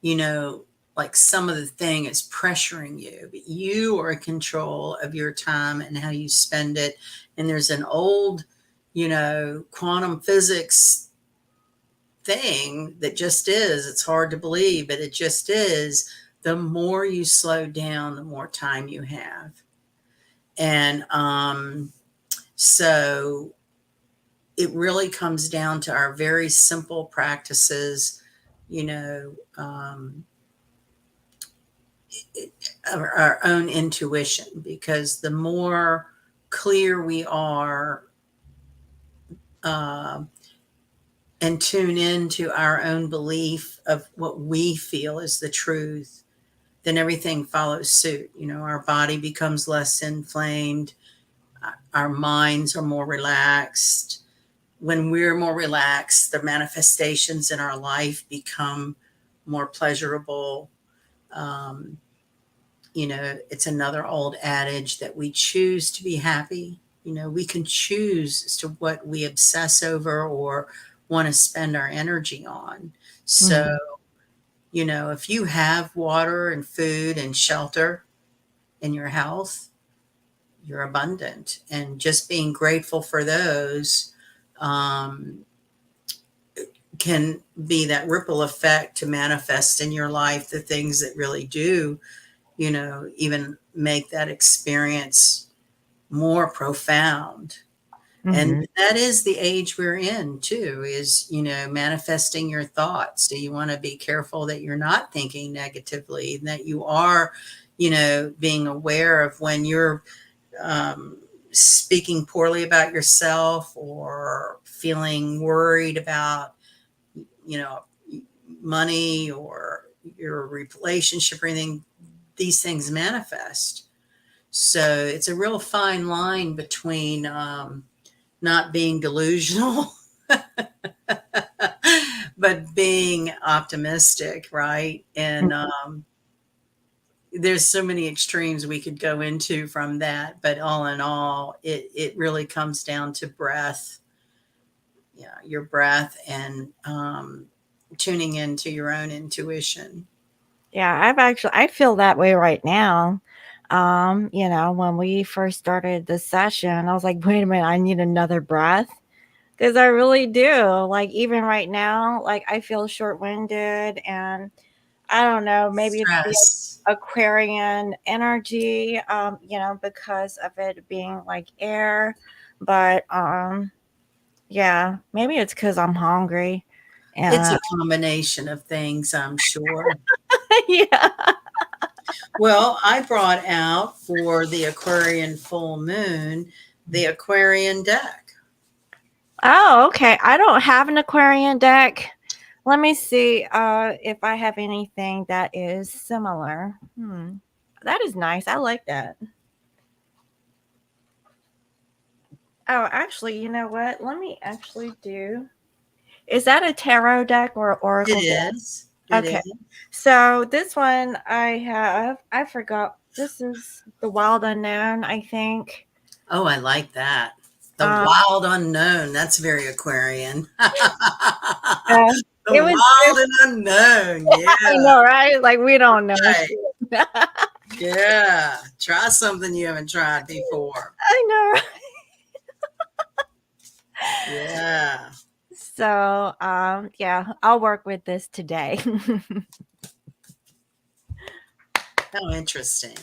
you know, like some of the thing is pressuring you, but you are in control of your time and how you spend it. And there's an old, quantum physics thing that just is, it's hard to believe, but it just is. The more you slow down, the more time you have. And so it really comes down to our very simple practices, you know, um, our own intuition, because the more clear we are, uh, and tune into our own belief of what we feel is the truth, then everything follows suit. You know, our body becomes less inflamed, our minds are more relaxed. When we're more relaxed, the manifestations in our life become more pleasurable. Um, you know, it's another old adage that we choose to be happy. You know, we can choose as to what we obsess over or want to spend our energy on. So, Mhm. you know, if you have water and food and shelter in your health, you're abundant. And just being grateful for those um, can be that ripple effect to manifest in your life the things that really do, you know, even make that experience more profound. And Mhm. that is the age we're in too, is, you know, manifesting your thoughts. Do you want to be careful that you're not thinking negatively, and that you are, you know, being aware of when you're um, speaking poorly about yourself or feeling worried about, you know, money or your relationship or anything, these things manifest. So it's a real fine line between not being delusional, but being optimistic, right? And there's so many extremes we could go into from that, but all in all, it really comes down to breath, yeah, your breath, and tuning into your own intuition. Yeah, I feel that way right now. When we first started the session, I was like, wait a minute, I need another breath. Because I really do. Like, even right now, like, I feel short winded, and I don't know, maybe it's the Stress. Aquarian energy, because of it being like air. But yeah, maybe it's because I'm hungry. It's And a combination of things, I'm sure. yeah. Well, I brought out for the Aquarian full moon the Aquarian deck. Oh, okay. I don't have an Aquarian deck. Let me see if I have anything that is similar. That is nice. I like that. Oh, actually, you know what? Let me actually do. Is that a tarot deck or It oracle deck? is. It Okay. is. So this one I forgot. This is the Wild Unknown, I think. Oh, I like that. The Um, wild unknown. That's very Aquarian. uh, The it was, wild and unknown. I Yeah. know, right? Like we don't know Right. shit. Yeah. Try something you haven't tried before. I know. Yeah. So, yeah, I'll work with this today. How interesting.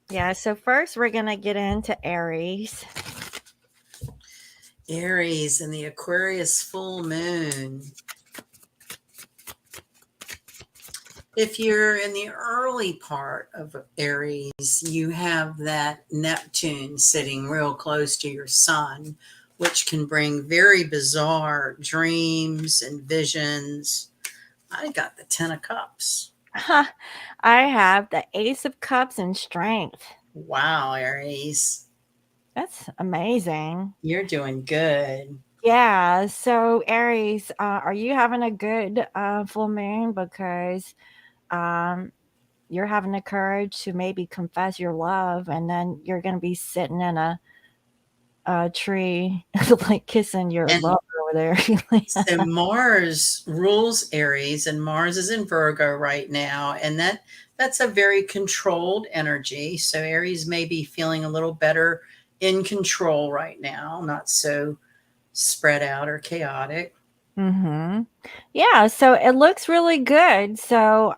Yeah, so first we're gonna get into Aries. Aries and the Aquarius full moon. If you're in the early part of Aries, you have that Neptune sitting real close to your sun, which can bring very bizarre dreams and visions. I got the 10 of Cups. I have the Ace of Cups and Strength. Wow, Aries, That's amazing. you're doing good. Yeah, so Aries, are you having a good full moon? Because um, you're having the courage to maybe confess your love, and then you're going to be sitting in a tree, like kissing your And lover over there. so Mars rules Aries, and Mars is in Virgo right now, and that's a very controlled energy. So Aries may be feeling a little better in control right now, not so spread out or chaotic. Mm-hmm. Yeah, so it looks really good. So,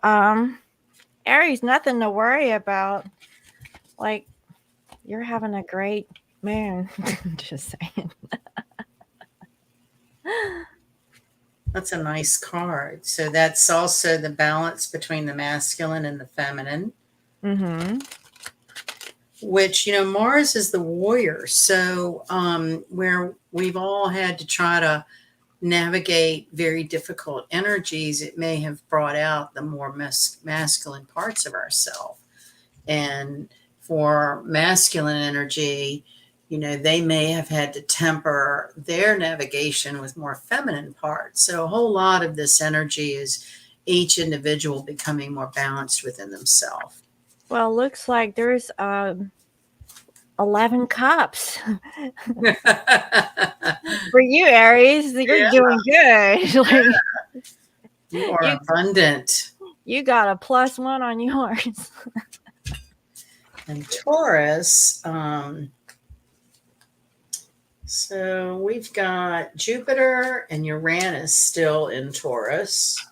Aries, nothing to worry about. Like, you're having a great moon. Just saying. That's a nice card. So that's also the balance between the masculine and the feminine. Mm-hmm. which, Mars is the warrior. So, where we've all had to try to navigate very difficult energies, it may have brought out the more masculine parts of ourselves. And for masculine energy, they may have had to temper their navigation with more feminine parts. So a whole lot of this energy is each individual becoming more balanced within themselves. Well, looks like there's 11 cups for you, Aries. You're Yeah, doing good. Like you are you abundant. you got a +1 on yours. And Taurus, so we've got Jupiter and Uranus still in Taurus.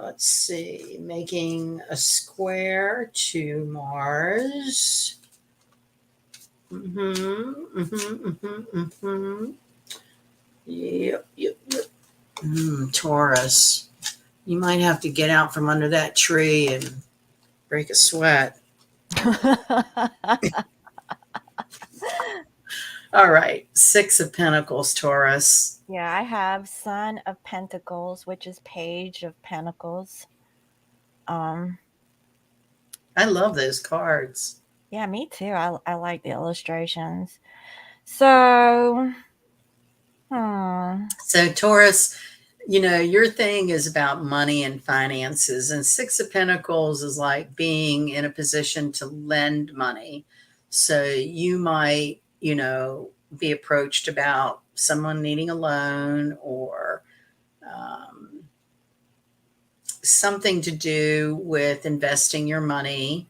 Let's see, making a square to Mars. Yep. Taurus. You might have to get out from under that tree and break a sweat. All right, Six of Pentacles, Taurus. Yeah, I have Sun of Pentacles, which is Page of Pentacles. Um, I love those cards. yeah, me too. I like the illustrations. So, hmm. So, Taurus, your thing is about money and finances, and Six of Pentacles is like being in a position to lend money. So, you might, be approached about someone needing a loan, or something to do with investing your money.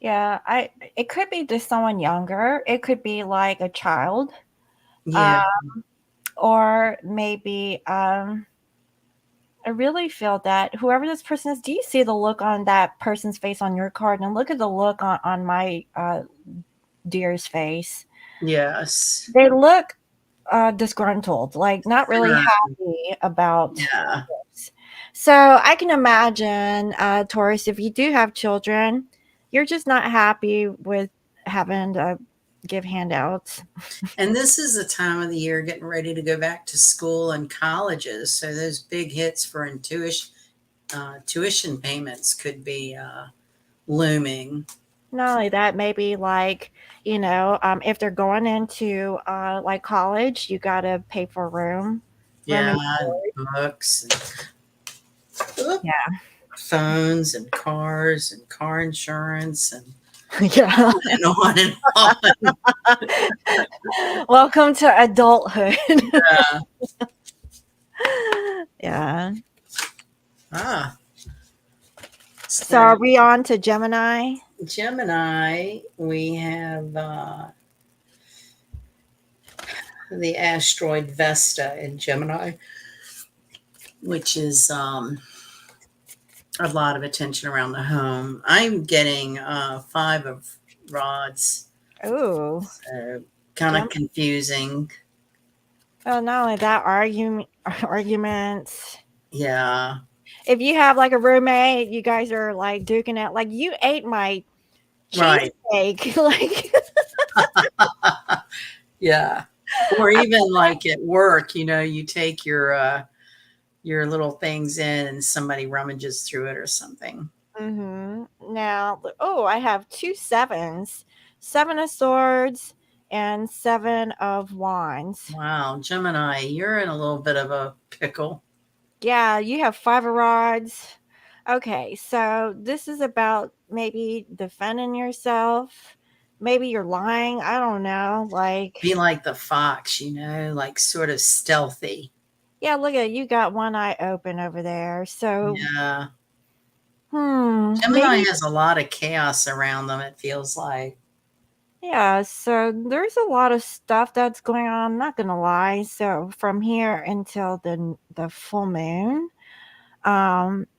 Yeah, it could be just someone younger. It could be like a child. Yeah, Uh, or maybe I really feel that whoever this person is, do you see the look on that person's face on your card? And look at the look on my dear's face. yes. They look disgruntled, like not really Sure. happy about Yeah. this. So I can imagine, Taurus, if you do have children, you're just not happy with having to give handouts. And this is the time of the year getting ready to go back to school and colleges. So those big hits for tuition payments could be looming. Not only that, maybe like, if they're going into like college, you got to pay for room Yeah, and and board. books, and Yeah. phones, and cars, and car insurance, and Yeah. on and on and on. Welcome to adulthood. Yeah. Yeah. Ah, So so are we on to Gemini? Gemini, we have the asteroid Vesta in Gemini, which is a lot of attention around the home. I'm getting five of rods, Ooh. so kind of confusing. Well, not only that, arguments. Yeah, If you have like a roommate, you guys are like duking out. Like you ate my right. cheesecake. Like Yeah. Or even like at work, you take your little things in and somebody rummages through it or something. Now, oh, I have two sevens, 7 of Swords and 7 of Wands. Wow, Gemini, you're in a little bit of a pickle. Yeah, you have 5 of Rods. Okay, so this is about maybe defending yourself. Maybe you're lying. I don't know. Like, Be like the fox, like sort of stealthy. yeah, look at you got one eye open over there. So, Yeah. Gemini maybe, has a lot of chaos around them, it feels like. yeah. So there's a lot of stuff that's going on. I'm not gonna lie. So from here until the full moon,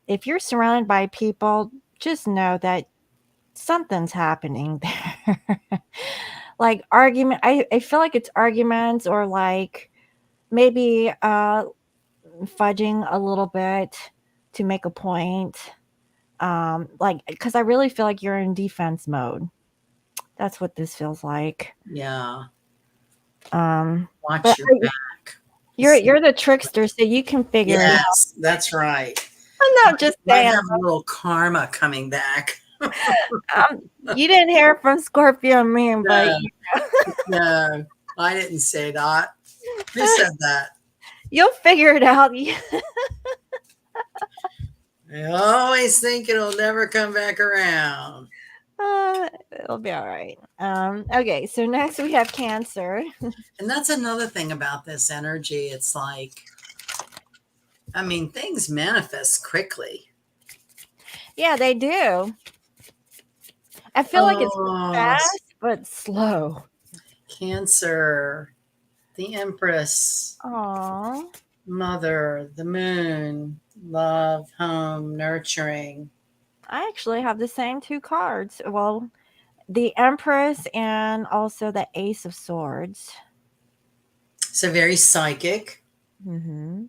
if you're surrounded by people, just know that something's happening there. Like argument, I feel like it's arguments or like maybe fudging a little bit to make a point. Like, because I really feel like you're in defense mode. That's what this feels like. Yeah. Um, but Watch your back. you're the trickster, so you can figure it out. Yes, that's right. I'm not just Might saying. have a little karma coming back. You didn't hear from Scorpio Moon, but No, no, I didn't say that. Who said that? you'll figure it out. I always think it'll never come back around. It'll be all right. Okay, so next we have Cancer. And that's another thing about this energy. It's like, I mean, things manifest quickly. Yeah, they do. I feel like it's Oh, fast but slow. Cancer, the Empress, Aww. Mother, the Moon, love, home, nurturing. I actually have the same two cards. Well, the Empress and also the Ace of Swords. So very psychic. Hmm.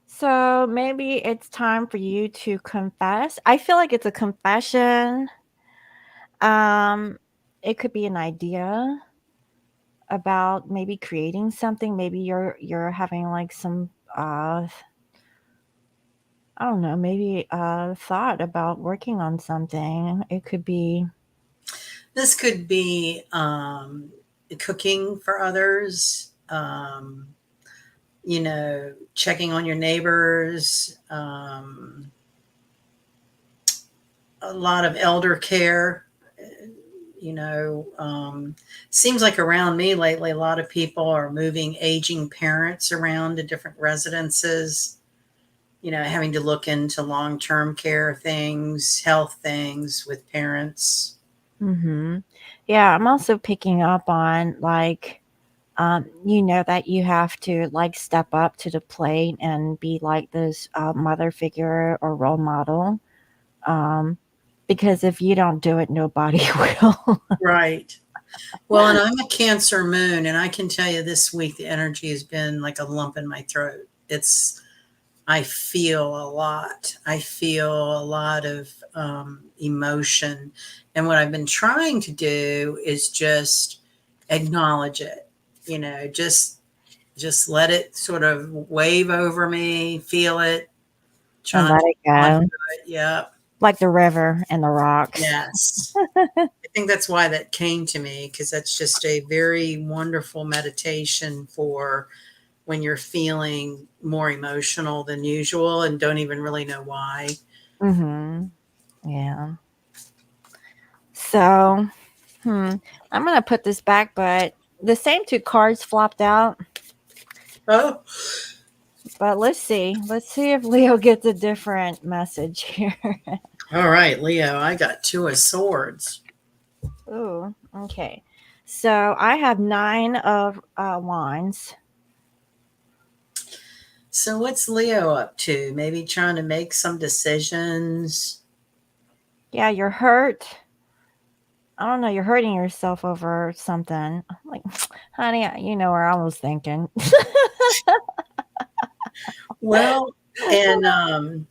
So maybe it's time for you to confess. I feel like it's a confession. Um, it could be an idea about maybe creating something. Maybe you're having like some I don't know, maybe a thought about working on something. It could be. This could be cooking for others, checking on your neighbors, a lot of elder care. Seems like around me lately, a lot of people are moving aging parents around to different residences, having to look into long term care things, health things with parents. Mhm. Yeah, I'm also picking up on like that you have to like step up to the plate and be like this mother figure or role model. Um, because if you don't do it, nobody will. Right. Well, and I'm a Cancer moon, and I can tell you this week the energy has been like a lump in my throat. I feel a lot. I feel a lot of emotion. And what I've been trying to do is just acknowledge it, just let it sort of wave over me, feel it, And try let to it hold on to go. it. Yeah. Like the river and the rocks. Yes. I think that's why that came to me, because that's just a very wonderful meditation for when you're feeling more emotional than usual and don't even really know why. Mhm. Yeah. So, I'm gonna put this back, but the same two cards flopped out. Oh, But let's see. Let's see if Leo gets a different message here. all right, Leo, I got two of swords. Ooh, okay. So I have nine of wands. So what's Leo up to? Maybe trying to make some decisions. Yeah, you're hurt. I don't know. You're hurting yourself over something. I'm like, honey, you know where I was thinking. Well, and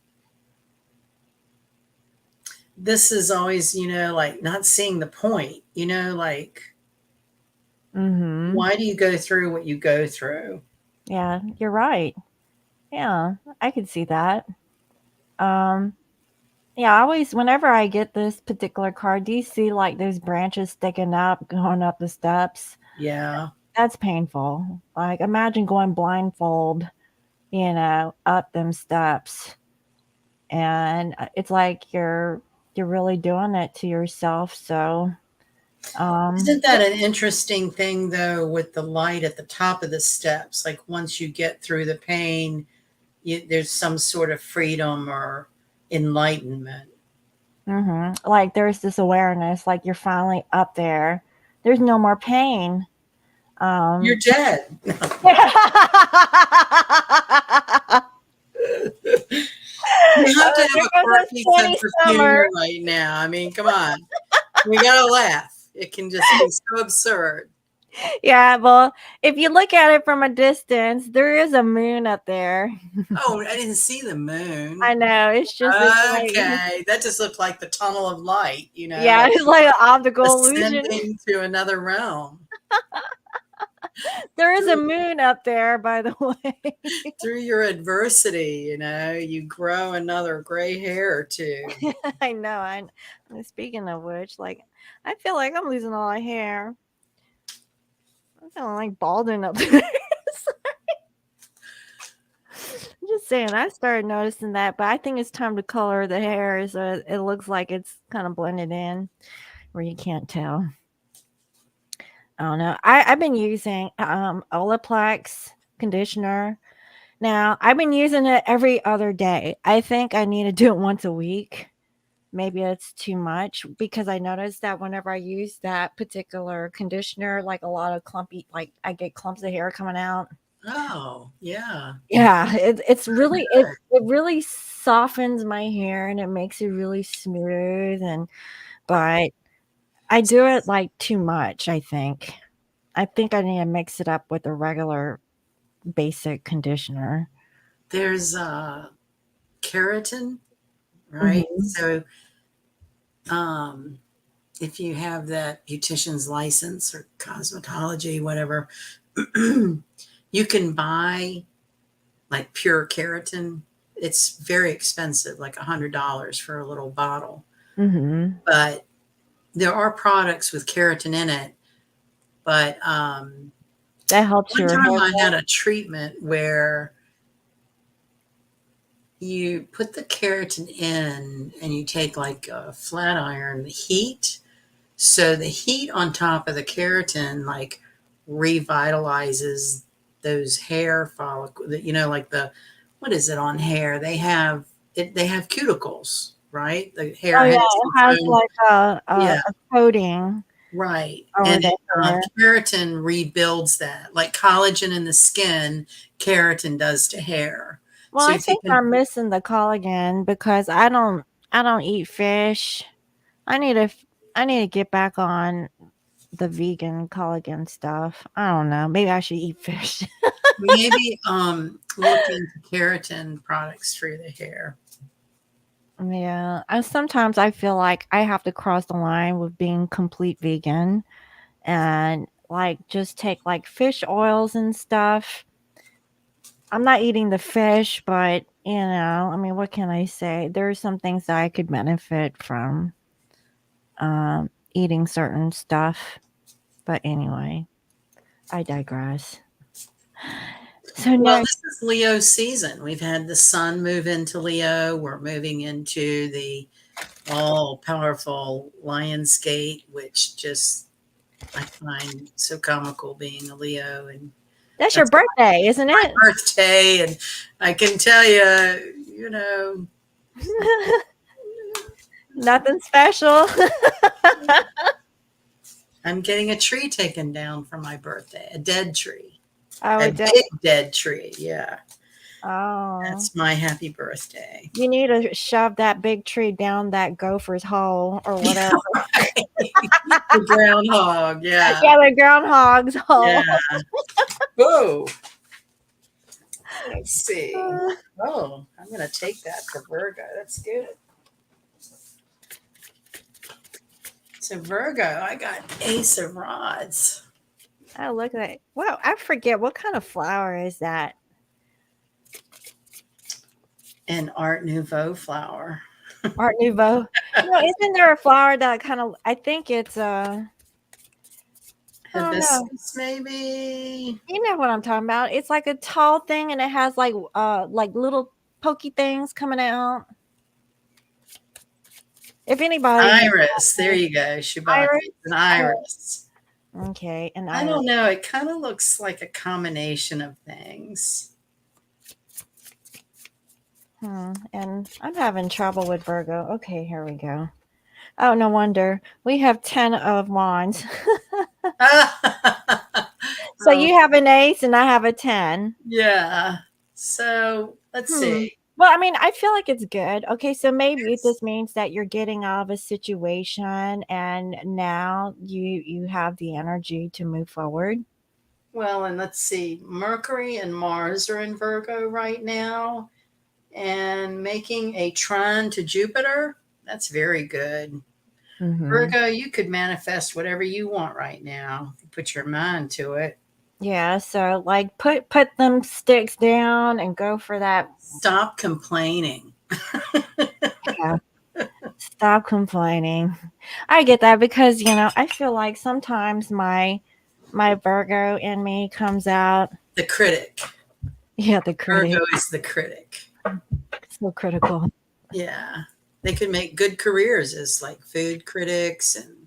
this is always, like not seeing the point, like Mm-hmm. why do you go through what you go through? Yeah, you're right. Yeah, I could see that. Um, yeah, I always, whenever I get this particular card, do you see like those branches sticking up, going up the steps? Yeah. That's painful. Like, imagine going blindfold, up them steps. And it's like you're really doing it to yourself. So, Isn't yeah. that an interesting thing, though, with the light at the top of the steps? Like once you get through the pain, there's some sort of freedom or enlightenment. Like there's this awareness, like you're finally up there. There's no more pain. You're Um, dead. You have to have There a goes that quirky funny sense of summer. humor right now. I mean, come on. We got to laugh. It can just be so absurd. Yeah, well, if you look at it from a distance, there is a moon up there. Oh, I didn't see the moon. I know, it's just this like Okay, that just looked like the tunnel of light, yeah, like it's like an optical illusion. ascending to another realm There is a through moon up there, by the way. through your adversity. You grow another gray hair or two. I know. Speaking of which, like, I feel like I'm losing all my hair. I'm feeling like balding up there. I'm just saying, I started noticing that, but I think it's time to color the hair so it looks like it's kind of blended in where you can't tell. I don't know. I've been using Olaplex conditioner. Now, I've been using it every other day. I think I need to do it once a week. Maybe it's too much because I noticed that whenever I use that particular conditioner, like a lot of clumpy, like I get clumps of hair coming out. Oh, yeah. Yeah, it's really Good. it really softens my hair and it makes it really smooth and but I do it like too much, I think. I think I need to mix it up with a regular basic conditioner. There's keratin, right? Mhm. So, um, if you have that beautician's license or cosmetology, whatever, you can buy like pure keratin. It's very expensive, like $100 for a little bottle. Mhm. But there are products with keratin in it. But That helps one your time hair I grow. had a treatment where you put the keratin in and you take like a flat iron heat. So the heat on top of the keratin like revitalizes those hair follicles. Like what is it on hair? They have it. They have cuticles, right? The Oh, hair yeah, has it its has own. like Yeah, a coating right. over And the hair. keratin rebuilds that, like collagen in the skin. Keratin does to hair. Well, So I if you think can, I'm missing the collagen because I don't eat fish. I need to I need to get back on the vegan collagen stuff. I don't know. Maybe I should eat fish. maybe look into keratin products for the hair. Yeah, and sometimes I feel like I have to cross the line with being complete vegan and like just take like fish oils and stuff. I'm not eating the fish, but I mean, what can I say? There are some things that I could benefit from eating certain stuff. But anyway, I digress. So Well, next, this is Leo season. We've had the sun move into Leo. We're moving into the all powerful Lion's Gate, which just I find so comical being a Leo. And that's your that's birthday, isn't my it? birthday. And I can tell you, Nothing special. I'm getting a tree taken down for my birthday, a dead tree, I a would. big dead tree. Yeah, Oh, that's my happy birthday. you need to shove that big tree down that gopher's hole or whatever. The groundhog. Yeah. Yeah, the groundhog's Yeah. hole. Whoa. Let's see. Oh, I'm going to take that for Virgo. That's good. So, Virgo, I got Ace of Rods Oh, look at that. Wow, I forget what kind of flower is that? and Art Nouveau flower. Art Nouveau. No, isn't there a flower that kind of? I think it's I don't know. Hibiscus, maybe. You know what I'm talking about? It's like a tall thing, and it has like little pokey things coming out. If anybody knows, Iris. There you go. Shibata. iris. It's an iris. Okay, an I iris. don't know. It kind of looks like a combination of things. And I'm having trouble with Virgo. Okay, here we go. Oh, no wonder. We have 10 of wands. So Oh, you have an ace and I have a 10. yeah. So let's Hmm. see. Well, I mean, I feel like it's good. Okay, so maybe Yes. this means that you're getting out of a situation and now you have the energy to move forward. Well, and let's see, Mercury and Mars are in Virgo right now, and making a trine to Jupiter. That's very good. Mhm. Virgo, you could manifest whatever you want right now if you put your mind to it. Yeah, so like put them sticks down and go for that. Stop complaining. Yeah, stop complaining. I get that because, I feel like sometimes my Virgo in me comes out. The critic. Yeah, the Virgo critic. is the critic. So critical. Yeah. They could make good careers as like food critics and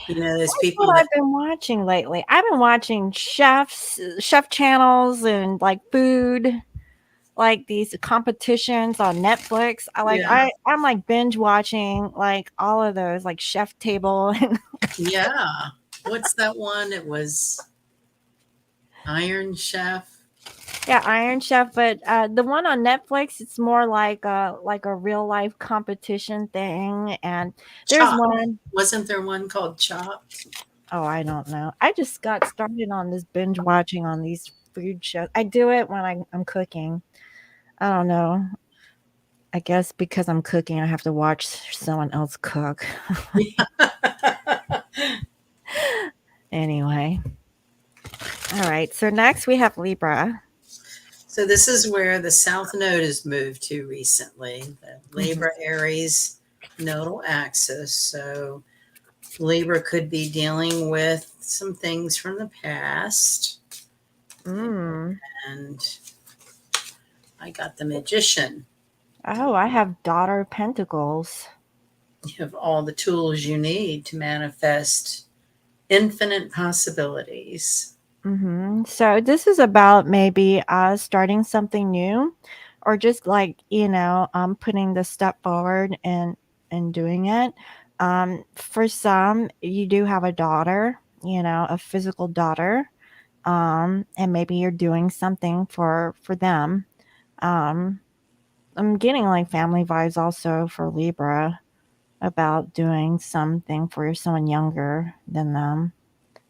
there's That's what people that I've been watching lately. I've been watching chef channels and like food, like these competitions on Netflix. I like yeah. I'm like binge watching like all of those like Chef Table and Yeah. What's that one? It was Iron Chef. yeah, Iron Chef, but the one on Netflix, it's more like a real life competition thing. And there's Chopped. one, Wasn't there one called Chopped? oh, I don't know. I just got started on this binge watching on these food shows. I do it when I'm cooking. I don't know. I guess because I'm cooking, I have to watch someone else cook. Anyway, all right. So next we have Libra. So this is where the South Node has moved to recently, the Mhm. Libra Aries nodal axis. So Libra could be dealing with some things from the past. Mm. And I got the Magician. Oh, I have Daughter of Pentacles. You have all the tools you need to manifest infinite possibilities. So this is about maybe starting something new, or just like putting the step forward and doing it. For some, you do have a daughter, a physical daughter, and maybe you're doing something for them. Um, I'm getting like family vibes also for Libra about doing something for someone younger than them.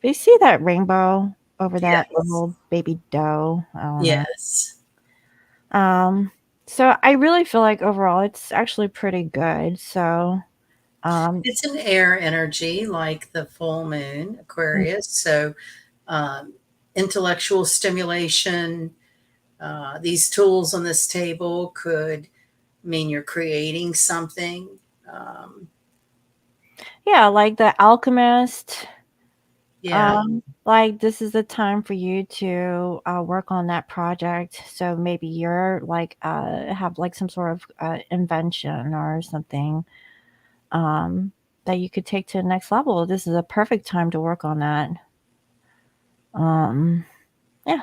But you see that rainbow over that Yes. little baby doe? I don't know. Yes. Um, so I really feel like overall it's actually pretty good. So, um, It's an air energy like the full moon, mm, Aquarius. So, um, intellectual stimulation, these tools on this table could mean you're creating something. Um, yeah, like the alchemist. yeah, Like this is the time for you to work on that project. So maybe you're like have like some sort of invention or something um, that you could take to the next level. This is a perfect time to work on that. Um, yeah,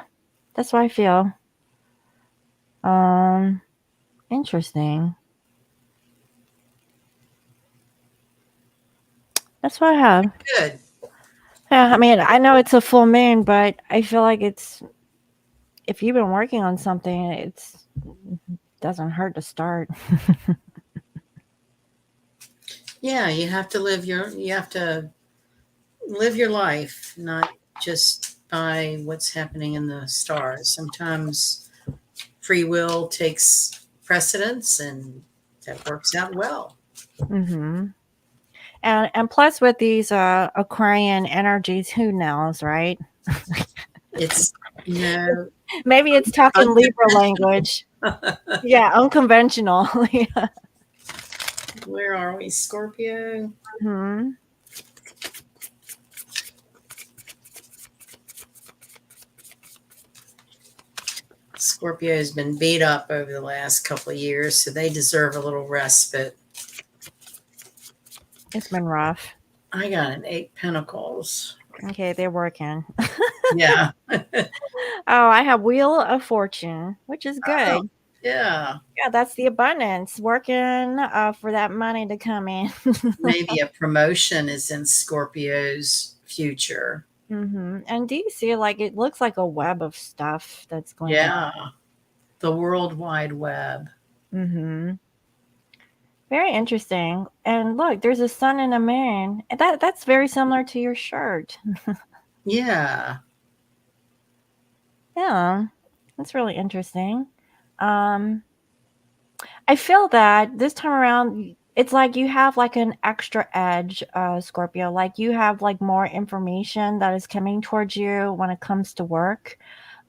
that's what I feel. Um, Interesting. That's what I have. good. Yeah, I mean, I know it's a full moon, but I feel like it's if you've been working on something, it's doesn't hurt to start. Yeah, you have to live your life, not just by what's happening in the stars. Sometimes free will takes precedence and that works out well. hmm and plus with these Aquarian energies, who knows, right? It's, you know, Maybe it's talking Libra unconventional. language. Yeah, unconventional. Yeah. Where are we? Scorpio? hmm Scorpio has been beat up over the last couple of years, so they deserve a little respite. It's been rough. I got an eight pentacles. Okay, they're working. Yeah. Oh, I have Wheel of Fortune, which is Oh, good. yeah. Yeah, that's the abundance working for that money to come in. Maybe a promotion is in Scorpio's future. And do you see like it looks like a web of stuff that's going on? Yeah. The World Wide Web. Mm-hmm. Very interesting. And look, there's a sun and a moon. And that's very similar to your shirt. Yeah. Yeah, that's really interesting. Um, I feel that this time around, it's like you have like an extra edge, Scorpio. Like you have like more information that is coming towards you when it comes to work.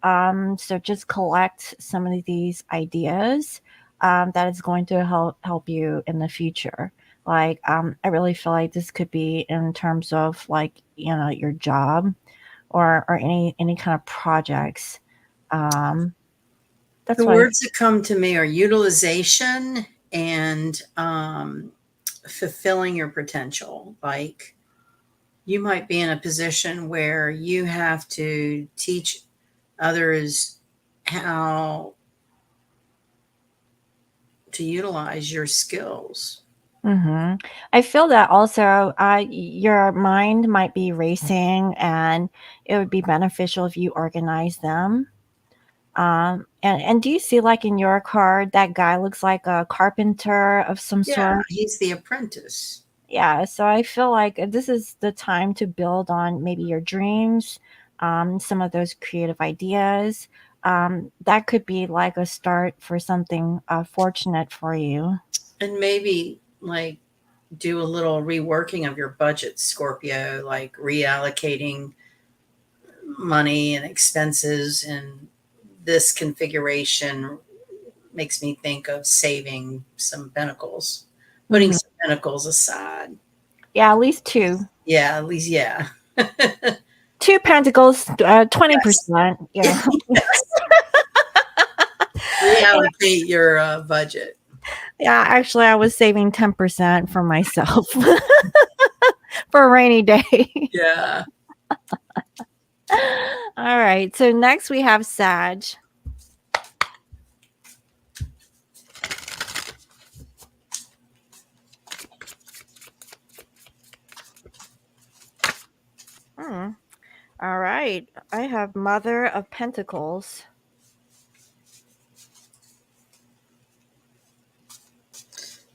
So just collect some of these ideas that is going to help you in the future. Like I really feel like this could be in terms of like your job or any kind of projects. Um, The that's what I. words that come to me are utilization and fulfilling your potential. Like you might be in a position where you have to teach others how to utilize your skills. Hmm. I feel that also your mind might be racing, and it would be beneficial if you organize them. And do you see like in your card that guy looks like a carpenter of some Yeah, sort? he's the apprentice. Yeah, so I feel like this is the time to build on maybe your dreams, some of those creative ideas. That could be like a start for something fortunate for you. And maybe like do a little reworking of your budget, Scorpio, like reallocating money and expenses. And this configuration makes me think of saving some pentacles, putting Hmm. some pentacles aside. Yeah, at least two. Yeah, at least, yeah. Two pentacles, Yes. 20%. Yeah. Yes. Reallocate your budget. Yeah, actually, I was saving 10% for myself for a rainy day. Yeah. All right. So next we have Sag. Hmm. All right. I have Mother of Pentacles.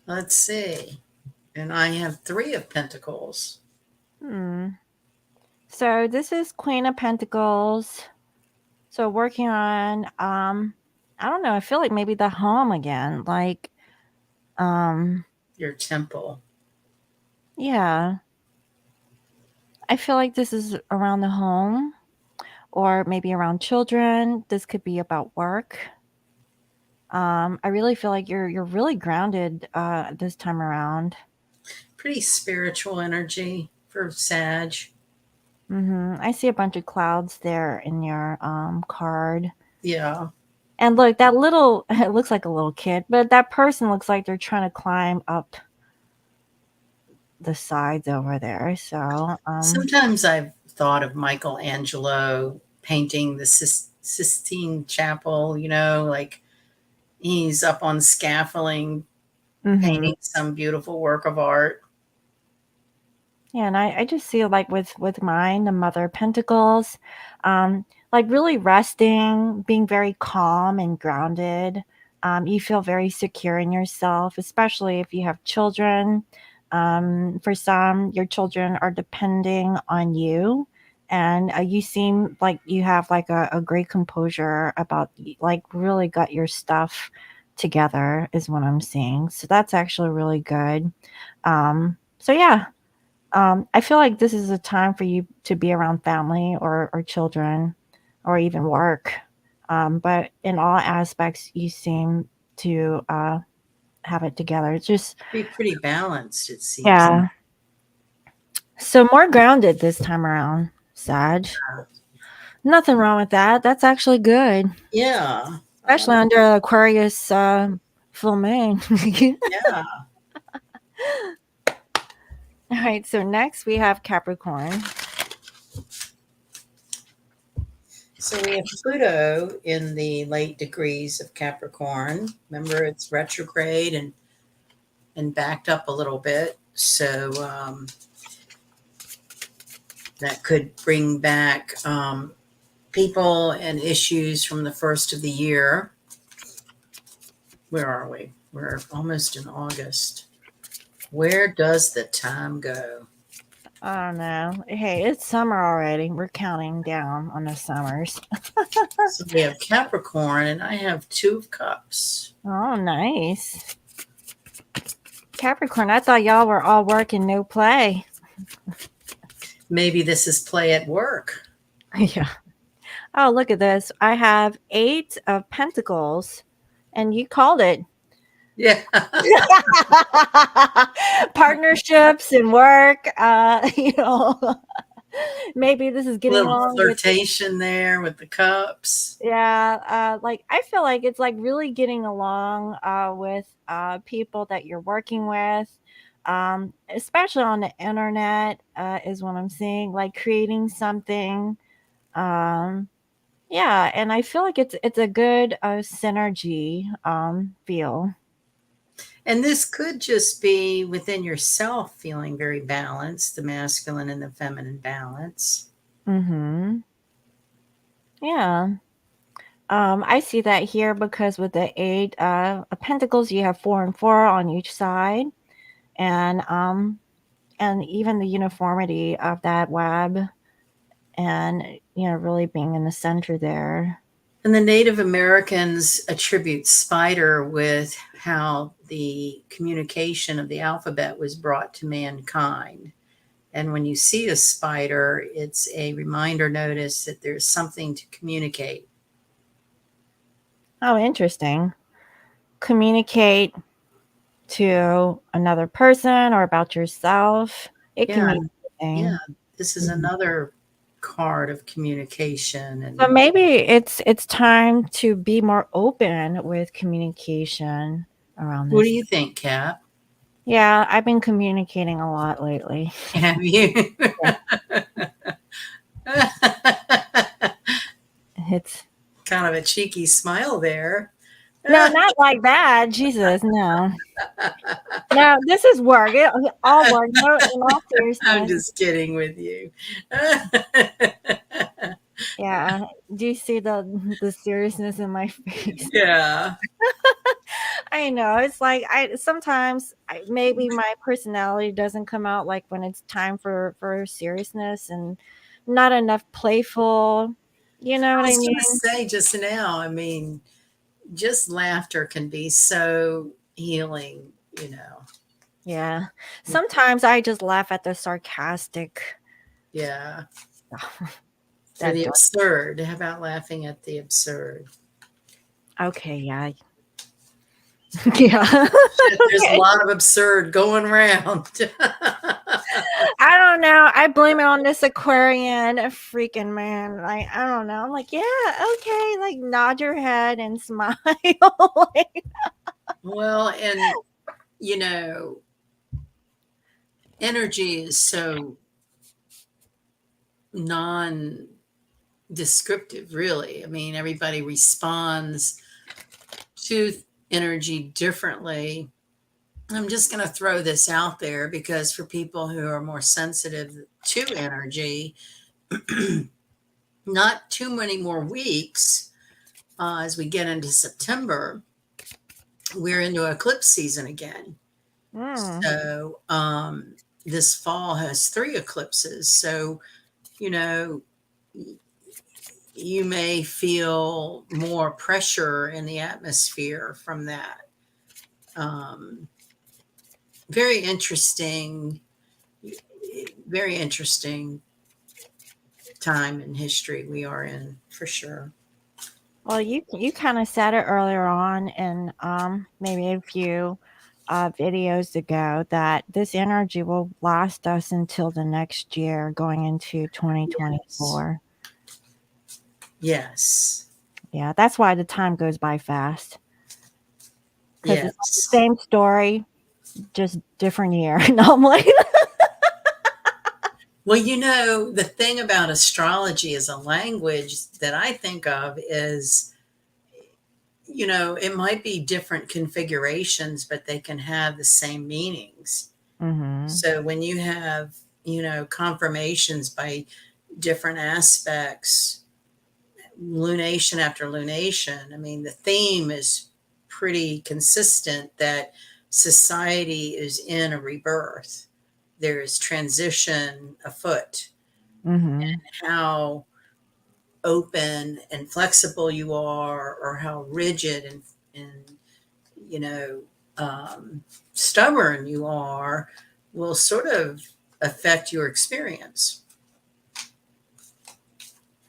Let's see. And I have three of pentacles. Hmm. So this is Queen of Pentacles. So working on I don't know, I feel like maybe the home again. Like um Your temple. yeah. I feel like this is around the home or maybe around children. This could be about work. I really feel like you're really grounded this time around. Pretty spiritual energy for Sag. I see a bunch of clouds there in your card. Yeah. And look, that little it looks like a little kid, but that person looks like they're trying to climb up the sides over there. So, Sometimes I've thought of Michelangelo painting the Sistine Chapel, like he's up on scaffolding mhm. painting some beautiful work of art. Yeah, and I just see like with mine, the Mother of Pentacles, like really resting, being very calm and grounded. You feel very secure in yourself, especially if you have children. For some, your children are depending on you, and you seem like you have like a great composure about like really got your stuff together, is what I'm seeing. So that's actually really good. So yeah, I feel like this is a time for you to be around family or children or even work. But in all aspects, you seem to have it together. It's just, Be pretty balanced, it seems. yeah. So more grounded this time around, Sag. Nothing wrong with that. That's actually good, Yeah. especially under Aquarius full moon. Yeah. All right. So next we have Capricorn. So we have Pluto in the late degrees of Capricorn. Remember, it's retrograde and backed up a little bit. So that could bring back people and issues from the first of the year. Where are we? We're almost in August. Where does the time go? I don't know. Hey, it's summer already. We're counting down on the summers. So we have Capricorn, and I have Two of Cups. Oh, nice. Capricorn, I thought y'all were all work and no play. Maybe this is play at work. Yeah. Oh, look at this. I have 8 of Pentacles, and you called it. Yeah. Partnerships and work. Maybe this is A getting little along with, flirtation there with the cups. yeah, like I feel like it's like really getting along with people that you're working with, especially on the internet, is what I'm seeing, like creating something. Um, yeah, and I feel like it's a good synergy feel. And this could just be within yourself feeling very balanced, the masculine and the feminine balance. Mm-hmm. Yeah. I see that here because with the 8 of Pentacles, you have 4 and 4 on each side, and even the uniformity of that web, and really being in the center there. And the Native Americans attribute spider with how the communication of the alphabet was brought to mankind. And when you see a spider, it's a reminder notice that there's something to communicate. Oh, interesting. Communicate to another person or about yourself. It can Yeah, mean yeah. anything. This is Mhm. another card of communication. So And maybe it's time to be more open with communication around what do this. you think, Cap? Yeah, I've been communicating a lot lately. Have you? Yeah, it's Kind of a cheeky smile there. no, not like that. Jesus, no. No, this is work. All work. No, in all I'm seriousness. just kidding with you. Yeah. Do you see the seriousness in my face? Yeah. I know. It's like I sometimes maybe my personality doesn't come out like when it's time for seriousness, and not enough playful. You know I what I was going to mean? say just now, I mean, just laughter can be so healing, you know. Yeah. Sometimes I just laugh at the sarcastic Yeah. stuff. Or That the does. absurd. How about laughing at the absurd? Okay, yeah. Yeah. Shit, there's a Okay. lot of absurd going around. I don't know. I blame it on this Aquarian freaking man. Like, I don't know. I'm like, yeah, okay. Like, nod your head and smile. Like, Well, and you know, energy is so non descriptive, really. I mean, everybody responds to energy differently. I'm just going to throw this out there because for people who are more sensitive to energy, not too many more weeks as we get into September, we're into eclipse season again. mm, So this fall has 3 eclipses. So, you know, you may feel more pressure in the atmosphere from that. Um, very interesting, very interesting time in history we are in for sure. well, you kind of said it earlier on, and maybe a few videos ago, that this energy will last us until the next year, going into Yes. 2024. Yes. Yeah, that's why the time goes by fast, because it's like the Yes. same story, just different year. No, I'm like, Well, you know, the thing about astrology as a language that I think of is, you know, it might be different configurations, but they can have the same meanings. mm-hmm. So when you have, you know, confirmations by different aspects, lunation after lunation, I mean, the theme is pretty consistent that society is in a rebirth. There is transition afoot. Mhm. How open and flexible you are, or how rigid and you know, stubborn you are, will sort of affect your experience.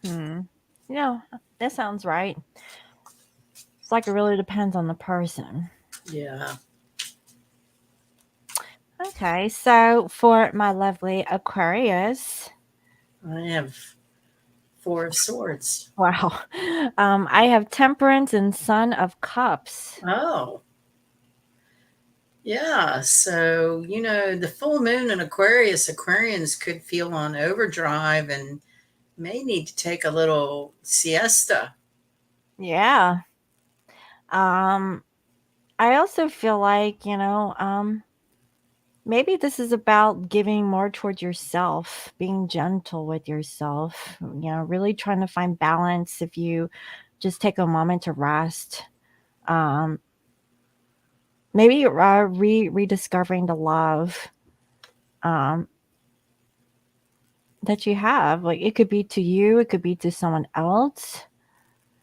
Hmm. No, that sounds right. It's like it really depends on the person. Yeah, Okay, so for my lovely Aquarius, I have Four of Swords. wow, I have Temperance and Son of Cups. Oh, yeah. So, the full moon in Aquarius, Aquarians could feel on overdrive and may need to take a little siesta. Yeah. Um, I also feel like, maybe this is about giving more towards yourself, being gentle with yourself, really trying to find balance if you just take a moment to rest. Um, maybe rediscovering the love um, that you have. Like it could be to you, it could be to someone else.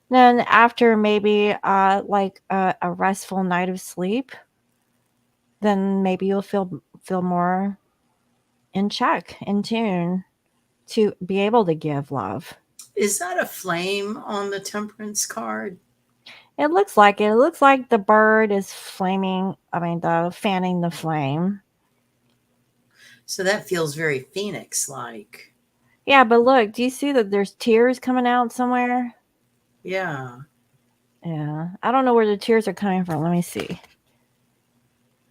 Then after maybe like a restful night of sleep, then maybe you'll feel more in check, in tune to be able to give love. Is that a flame on the Temperance card? It looks like it. It looks like the bird is flaming. I mean, the fanning the flame. So that feels very phoenix like. Yeah, but look, do you see that there's tears coming out somewhere? Yeah. Yeah, I don't know where the tears are coming from. Let me see.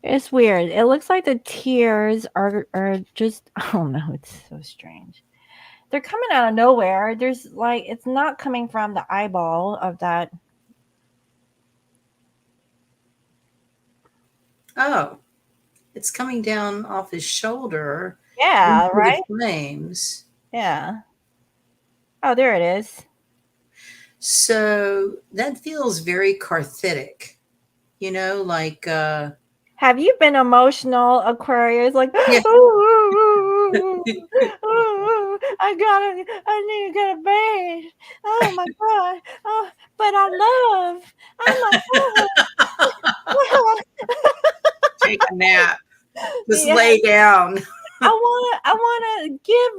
It's weird. It looks like the tears are just. I don't know. It's so strange. They're coming out of nowhere. There's like it's not coming from the eyeball of that. Oh, it's coming down off his shoulder Yeah, into the right? flames. Yeah. Oh, there it is. So that feels very cathartic, like, Have you been emotional, Aquarius? Like, yeah. I need to get a bed. Oh my god. Oh, but I love. Oh my god. Take a nap. Just Yeah, lay down. I wanna give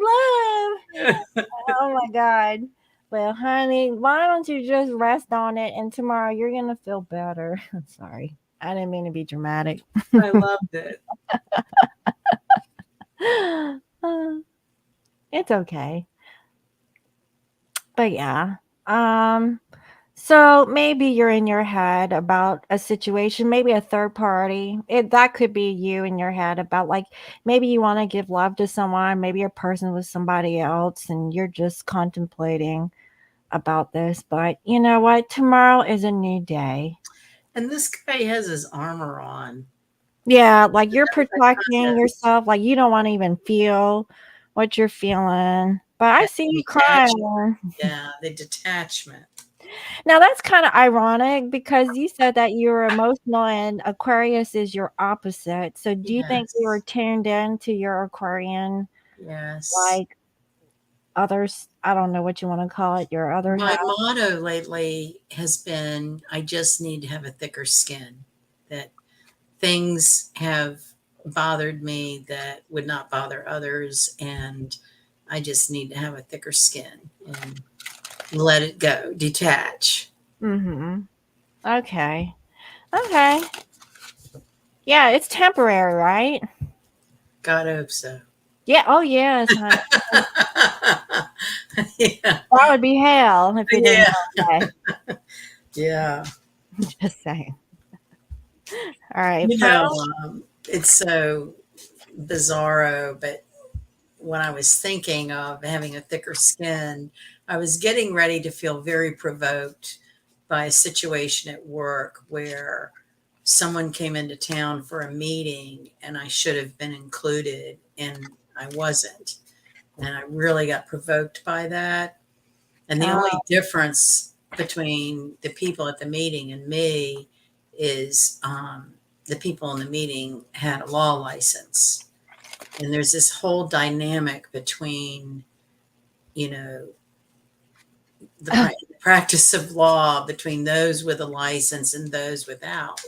love. Oh my god. Well, honey, why don't you just rest on it and tomorrow you're gonna feel better. I'm sorry. I didn't mean to be dramatic. I loved it. It's okay. But yeah. Um so maybe you're in your head about a situation, maybe a third party. That could be you in your head about like maybe you want to give love to someone, maybe a person with somebody else and you're just contemplating about this, but you know what? Tomorrow is a new day. And this guy has his armor on. Yeah, like you're That kind protecting of, yourself, like you don't want to even feel what you're feeling. But I that see you detachment. crying. Yeah, the detachment. Now that's kind of ironic because you said that you were emotional and Aquarius is your opposite. So do you think you were Yes. tuned in to your Aquarian Yes. like others, I don't know what you want to call it, your other My half? motto lately has been I just need to have a thicker skin. That things have bothered me that would not bother others, and I just need to have a thicker skin and let it go, detach. Mhm. Okay. Okay. Yeah, it's temporary, right? God hope so. Yeah, oh yes, honey. Yeah. That would be hell if it didn't Yeah. go away. Yeah. Just saying. All right, You know, final. it's so bizarro, but when I was thinking of having a thicker skin, I was getting ready to feel very provoked by a situation at work where someone came into town for a meeting and I should have been included and I wasn't. And I really got provoked by that. And the only Oh, difference between the people at the meeting and me is the people in the meeting had a law license. And there's this whole dynamic between, you know, the practice of law between those with a license and those without.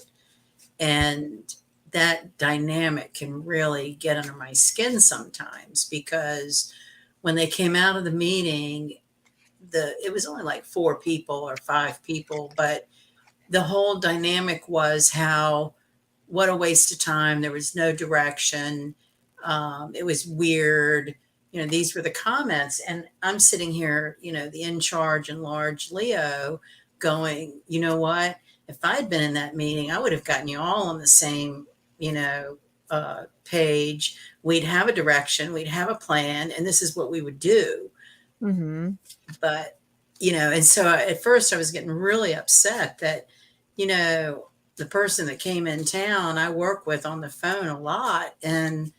And that dynamic can really get under my skin sometimes, because when they came out of the meeting, it was only like 4 people or 5 people, but the whole dynamic was how, what a waste of time. There was no direction. It was weird. These were the comments. And I'm sitting here, the in charge and large Leo, going, you know what? If I'd been in that meeting, I would have gotten you all on the same, page. We'd have a direction, we'd have a plan, and this is what we would do. Mm-hmm. But, and so at first I was getting really upset that, you know, the person that came in town I work with on the phone a lot, and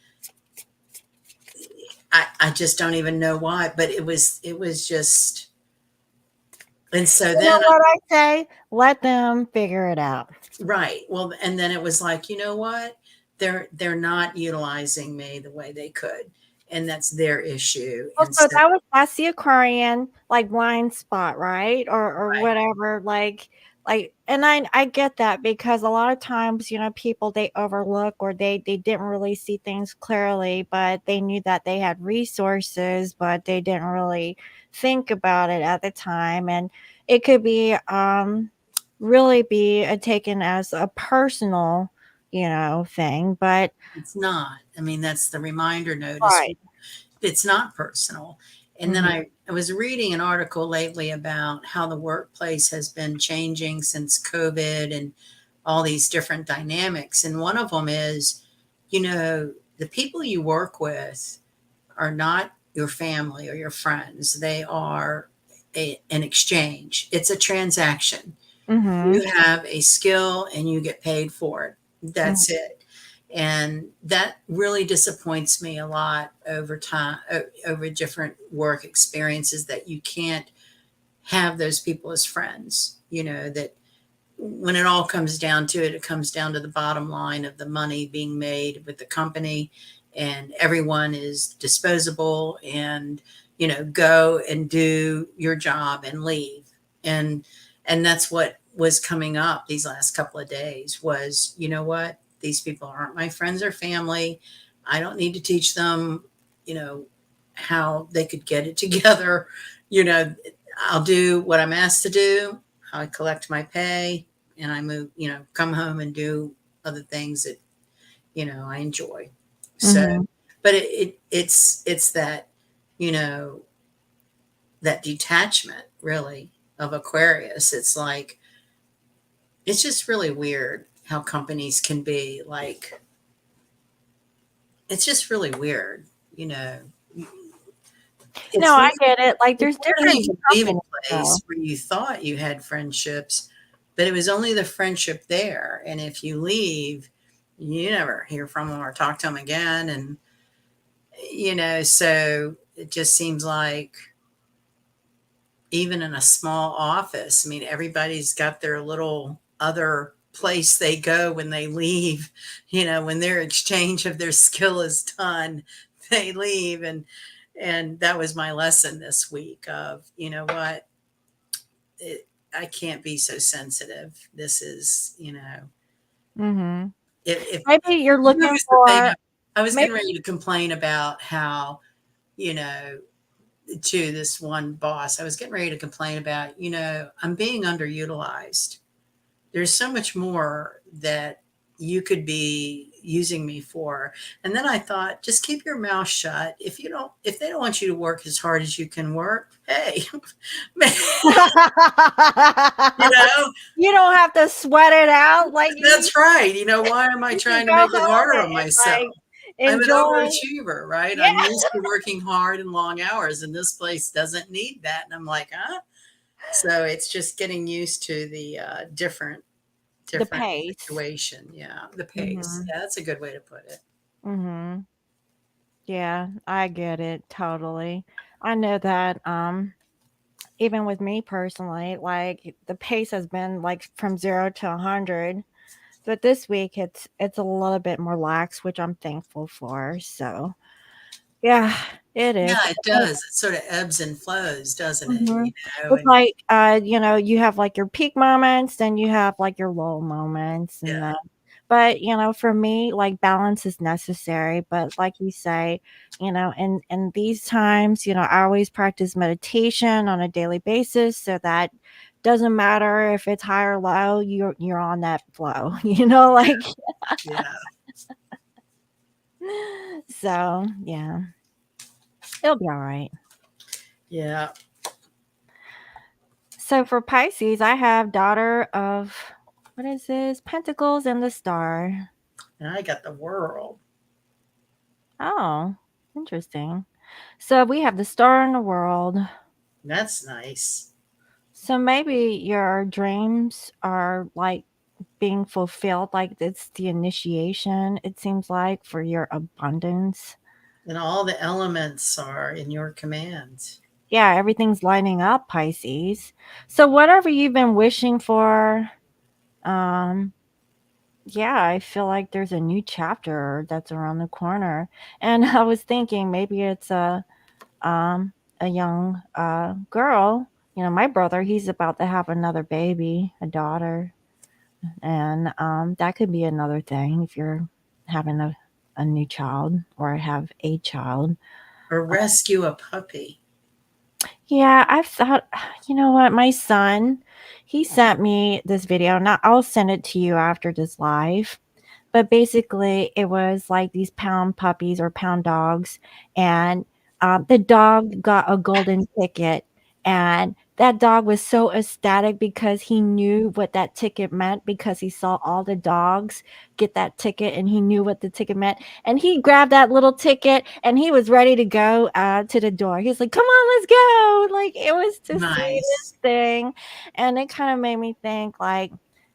I just don't even know why, but it was just, and so You know then what I say? Let them figure it out. right. Well, and then it was like, you know what? They're not utilizing me the way they could, and that's their issue. Well, And so so that's the Aquarian like blind spot, right? Or right, whatever. Like, and I get that because a lot of times, people they overlook or they didn't really see things clearly, but they knew that they had resources, but they didn't really think about it at the time, and it could be really be taken as a personal, thing, but it's not. I mean, that's the reminder notice. right. It's not personal. And then Mhm. I was reading an article lately about how the workplace has been changing since COVID and all these different dynamics. And one of them is, the people you work with are not your family or your friends. They are an exchange. It's a transaction. Mhm. You have a skill and you get paid for it. Mhm. That's it. And that really disappoints me a lot over time, over different work experiences, that you can't have those people as friends. That when it all comes down to it, it comes down to the bottom line of the money being made with the company, and everyone is disposable, and go and do your job and leave. And that's what was coming up these last couple of days was, you know what, these people aren't my friends or family. I don't need to teach them, you know how they could get it together. you know I'll do what I'm asked to do. I collect my pay, and I move, come home and do other things that, I enjoy. So, Mhm. but it's that, you know, that detachment really of Aquarius. It's like, it's just really weird how companies can be like, it's just really weird, you know. No, It's I weird. get it. Like, It's there's weird how different you leave a companies, though. place where you thought you had friendships, but it was only the friendship there. And if you leave, you never hear from them or talk to them again. And, so it just seems like even in a small office, I mean, everybody's got their little other place they go when they leave, when their exchange of their skill is done, they leave. And that was my lesson this week of, you know what, I can't be so sensitive. This is, Mhm. if Maybe you're here looking was the thing, for I was getting maybe. ready to complain about how, you know, to this one boss, I was getting ready to complain about, I'm being underutilized. There's so much more that you could be using me for. And then I thought, just keep your mouth shut. If they don't want you to work as hard as you can work, hey, you know, You don't have to sweat it out, like, that's right. Why am I you can trying to go make it home harder on and, myself? like, I'm an enjoy. overachiever, right? Yeah. I'm used to working hard and long hours, and this place doesn't need that. And I'm like, huh? So it's just getting used to the The different pace. situation. Yeah, the pace. Mhm. Yeah, that's a good way to put it. Mhm. Yeah, I get it totally. I know that, even with me personally, like, the pace has been, like, from 0 to 100. But this week it's a little bit more lax, which I'm thankful for. So yeah, it Yeah, is. it does. It sort of ebbs and flows, doesn't it? Mhm. You know, It's and like, you have, like, your peak moments, then you have, like, your low moments, and yeah, then but, for me, like, balance is necessary, but like you say, in these times, I always practice meditation on a daily basis so that doesn't matter if it's high or low, you're on that flow, like yeah, so, yeah, it'll be alright. yeah. So for Pisces, I have daughter of what is this? Pentacles and the star. And I got the world. Oh, interesting. So we have the star in the world. That's nice. So maybe your dreams are like being fulfilled, like it's the initiation, it seems like, for your abundance. And all the elements are in your command. Yeah, everything's lining up, Pisces. So whatever you've been wishing for, um, yeah, I feel like there's a new chapter that's around the corner. And I was thinking maybe it's um a young girl. My brother, he's about to have another baby, a daughter. And that could be another thing if you're having a new child or have a child. Or rescue a puppy. Yeah, I've thought, you know what, my son, he sent me this video. Now I'll send it to you after this live. But basically, it was like these pound puppies or pound dogs, and the dog got a golden ticket, and that dog was so ecstatic because he knew what that ticket meant because he saw all the dogs get that ticket and he knew what the ticket meant. And he grabbed that little ticket and he was ready to go to the door. He's like, "Come on, let's go!" Like it was the Nice. sweetest thing, and it kind of made me think like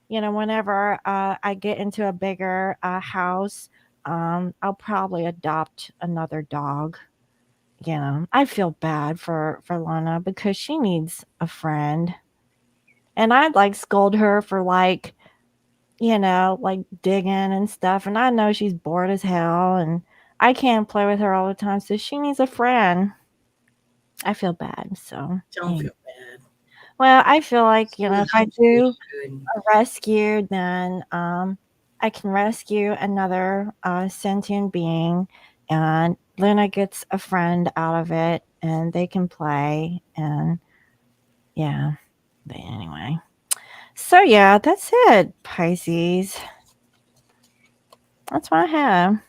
whenever I get into a bigger house, I'll probably adopt another dog. I feel bad for Lana because she needs a friend, and I'd like scold her for like digging and stuff, and I know she's bored as hell, and I can't play with her all the time, so she needs a friend. I feel bad. So, Don't anyway. feel bad. Well, I feel like She if I loves do you. And a rescue, then I can rescue another sentient being, and Luna gets a friend out of it, and they can play, and yeah. But anyway, so yeah, that's it, Pisces. That's what I have.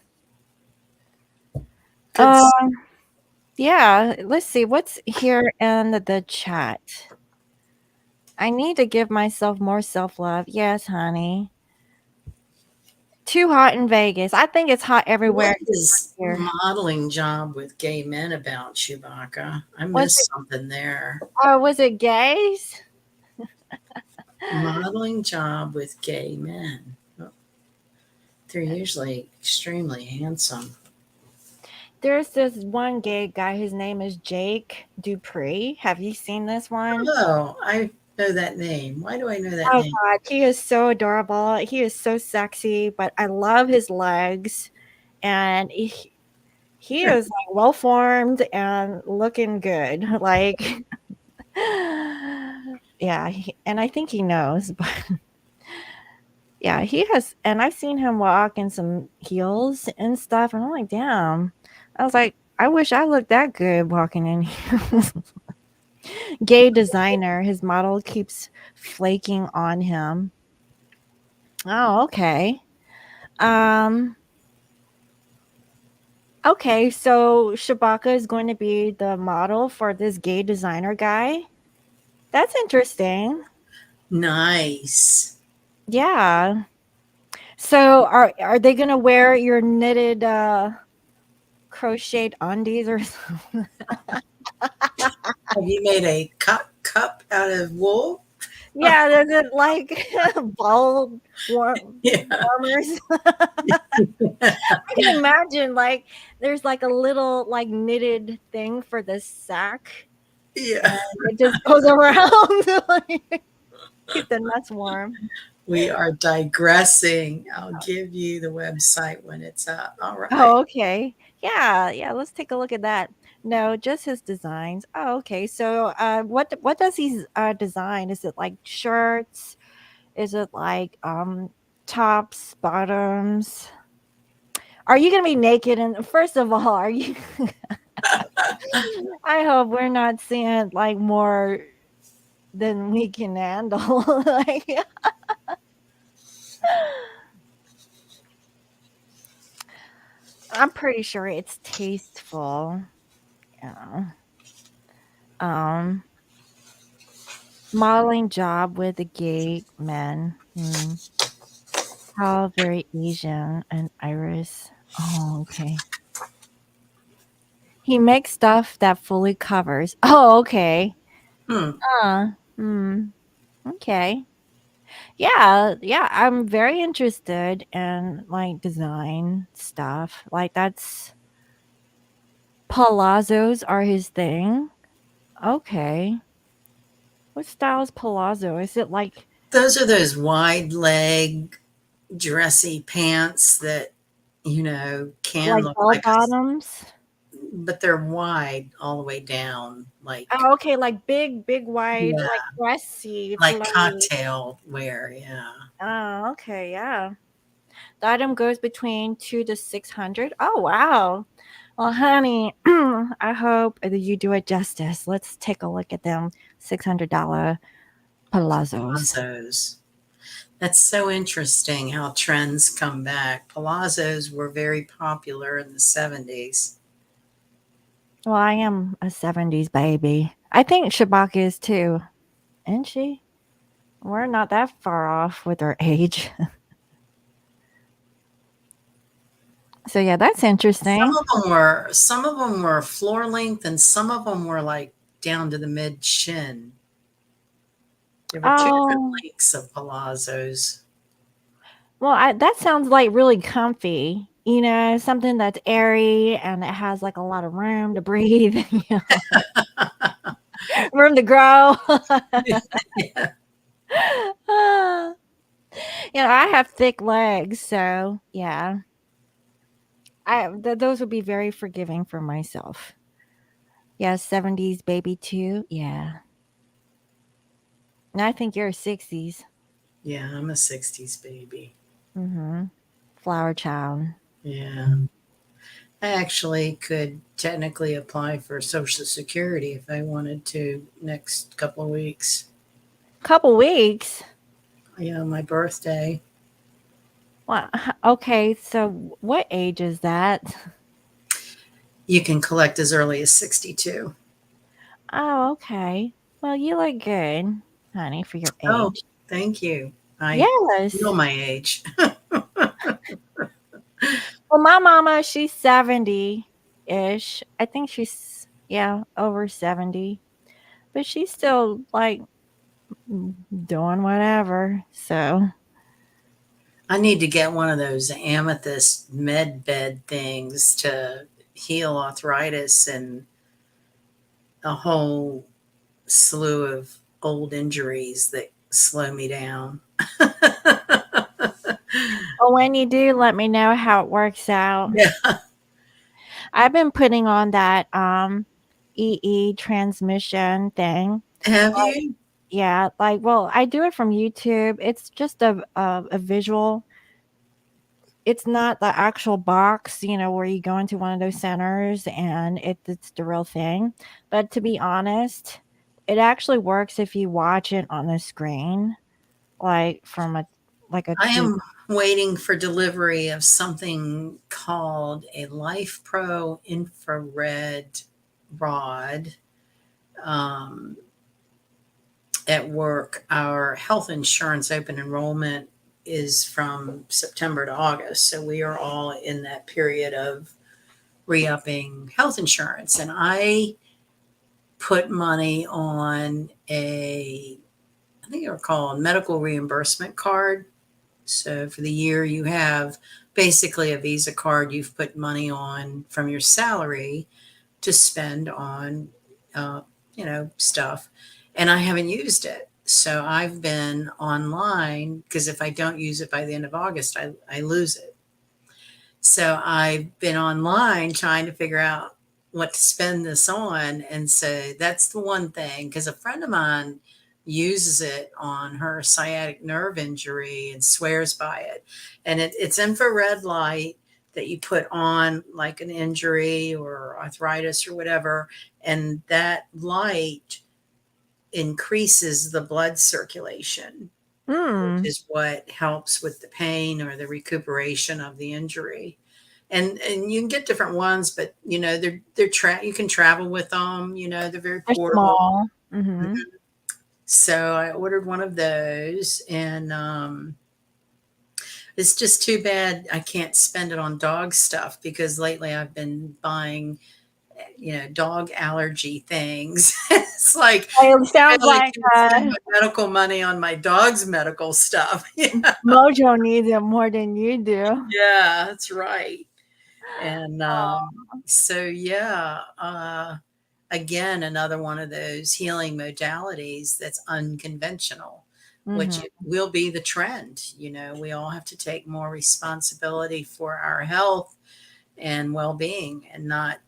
good. Yeah. Let's see what's here in the chat. I need to give myself more self love. Yes, honey. Too hot in Vegas. I think it's hot everywhere What is here. modeling job with gay men about, Chewbacca? I Was missed it? something there. Oh, was it gays? Modeling job with gay men. Oh, they're usually extremely handsome. There's this one gay guy. His name is Jake Dupree. Have you seen this one? Oh, I know that name. Why do I know that Oh name? God, he is so adorable. He is so sexy, but I love his legs, and he is like well formed and looking good. Like, yeah, and I think he knows. But yeah, he has, and I've seen him walk in some heels and stuff, and I'm like, damn. I was like, I wish I looked that good walking in heels. Gay designer, his model keeps flaking on him. Oh, okay. Um, okay, so Shabaka is going to be the model for this gay designer guy. That's interesting. Nice. Yeah. So are they gonna wear your knitted crocheted undies or something? Have you made a cup out of wool? Yeah, there's it like ball Yeah. warmers. I can imagine like there's like a little like knitted thing for the sack Yeah. and it just goes around. Keep the nuts warm. We are digressing. I'll give you the website when it's up. All right. Oh, okay. Yeah, yeah, let's take a look at that. No, just his designs. Oh, okay. So, what does he design? Is it like shirts? Is it like tops, bottoms? Are you gonna be naked? And first of all, are you? I hope we're not seeing like more than we can handle. Like, I'm pretty sure it's tasteful. Yeah. Um, Modeling job with a gay man. Hmm. How very Asian and Iris. Oh, okay. He makes stuff that fully covers. Oh, okay. Hmm. Uh, hmm. Okay. Yeah, yeah. I'm very interested in like design stuff. Like that's palazzos are his thing. Okay. What style is palazzo? Is it Those are those wide leg, dressy pants that, can like look bell like a, bottoms? but they're wide all the way down, like, Oh, okay, like big, wide, yeah, like dressy, like flowy. cocktail wear. Yeah. Oh, okay, yeah. The item goes between 2 to 600. Oh, wow. Well, honey, I hope that you do it justice. Let's take a look at them $600 palazzos. Palazzos. That's so interesting how trends come back. Palazzos were very popular in the 70s. Well, I am a 70s baby. I think Shabak is too, isn't she? We're not that far off with our age. So, yeah, that's interesting. Some of them were floor length and some of them were like down to the mid shin. There were two different Oh, lengths of palazzos. well, that sounds like really comfy. Something that's airy and it has like a lot of room to breathe, room to grow. Yeah. Ah, I have thick legs, so yeah, those would be very forgiving for myself. Yeah, 70s baby too. Yeah, and I think you're a 60s. Yeah, I'm a 60s baby. Mm-hmm. Flower child. Yeah. I actually could technically apply for Social Security if I wanted to next couple of weeks. Couple weeks. Yeah, my birthday. Well, okay. So what age is that? You can collect as early as 62. Oh, okay. Well, you look good, honey, for your Oh, age. thank you. I Yes. know my age. Well, my mama, she's 70-ish. I think she's, yeah, over 70. But she's still like doing whatever. So, I need to get one of those amethyst med bed things to heal arthritis and a whole slew of old injuries that slow me down. oh, when you do, let me know how it works out. Yeah. I've been putting on that EE transmission thing. Have you? Yeah, like, well, I do it from YouTube. It's just a visual. It's not the actual box, where you go into one of those centers and it's the real thing. But to be honest, it actually works if you watch it on the screen, like from a I TV. am waiting for delivery of something called a Life Pro infrared rod. Um, at work, our health insurance open enrollment is from September to August. So we are all in that period of re upping health insurance. And I put money on I think they were called medical reimbursement card. So for the year, you have basically a Visa card you've put money on from your salary to spend on, uh, stuff. And I haven't used it. So I've been online because if I don't use it by the end of August, I lose it. So I've been online trying to figure out what to spend this on. And so that's the one thing, because a friend of mine uses it on her sciatic nerve injury and swears by it. And it's infrared light that you put on like an injury or arthritis or whatever. And that light increases the blood circulation, which Hmm. is what helps with the pain or the recuperation of the injury. And you can get different ones, but you can travel with them. They're very They're portable. small. Mm-hmm. So I ordered one of those, and it's just too bad I can't spend it on dog stuff because lately I've been buying dog allergy things. It's like It I sounds really like can't spend my medical money on my dog's medical stuff. Yeah, Mojo needs it more than you do. yeah, that's right. And Oh. so, yeah, again, another one of those healing modalities that's unconventional, which it Mm-hmm. will be the trend. We all have to take more responsibility for our health and well being and not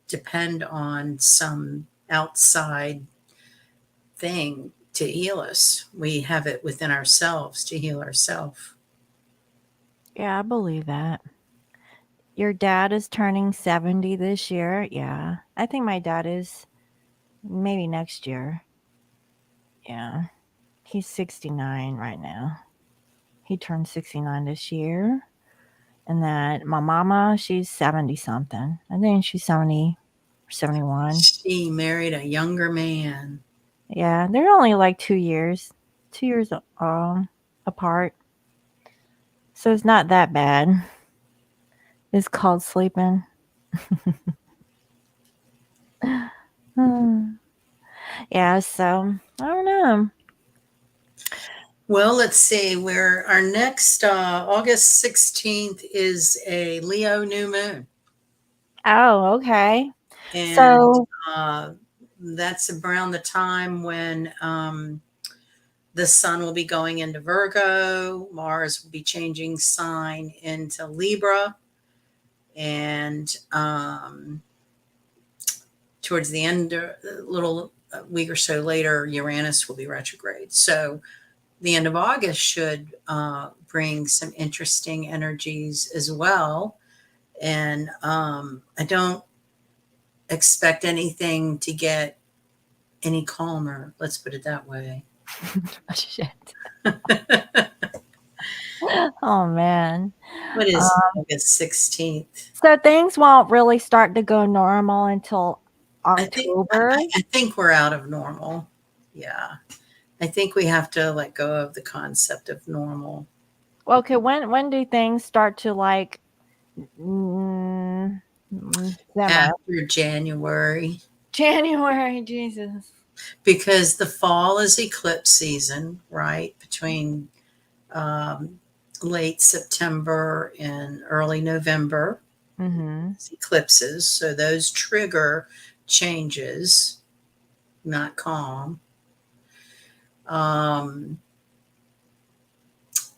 depend on some outside thing to heal us. We have it within ourselves to heal ourselves. Yeah, I believe that. Your dad is turning 70 this year. Yeah. I think my dad is maybe next year. Yeah. He's 69 right now. He turned 69 this year. And then my mama, she's 70 something. I think she's 70 or 71. She married a younger man. Yeah, they're only like 2 years, 2 years apart. So it's not that bad. It's called sleeping. Hmm. Yeah, so I don't know. Well, let's see. Where our next August 16th is a Leo new moon, Oh, okay. and So, uh, that's around the time when the sun will be going into Virgo, Mars will be changing sign into Libra, and towards the end, a little week or so later, Uranus will be retrograde. So the end of August should bring some interesting energies as well. And I don't expect anything to get any calmer. Let's put it that way. shit. Oh man. What is August 16th? So things won't really start to go normal until I think October. I think we're out of normal. Yeah. I think we have to let go of the concept of normal Okay, when do things start to like mm, simmer? after January January, Jesus. because the fall is eclipse season, right? Between um, late September and early November, Mhm. it's eclipses. So those trigger changes, not calm. Um,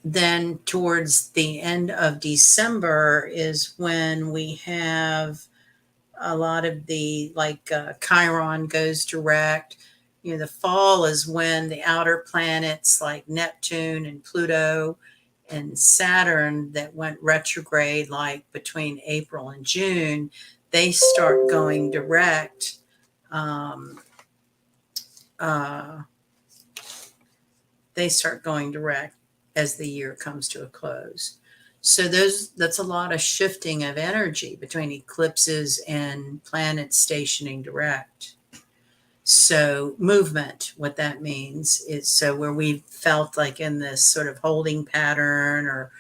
then towards the end of December is when we have a lot of the Chiron goes direct. The fall is when the outer planets like Neptune and Pluto and Saturn that went retrograde like between April and June, they start going direct. Um, uh, they start going direct as the year comes to a close. So that's a lot of shifting of energy between eclipses and planets stationing direct. So movement, what that means is so where we felt like in this sort of holding pattern or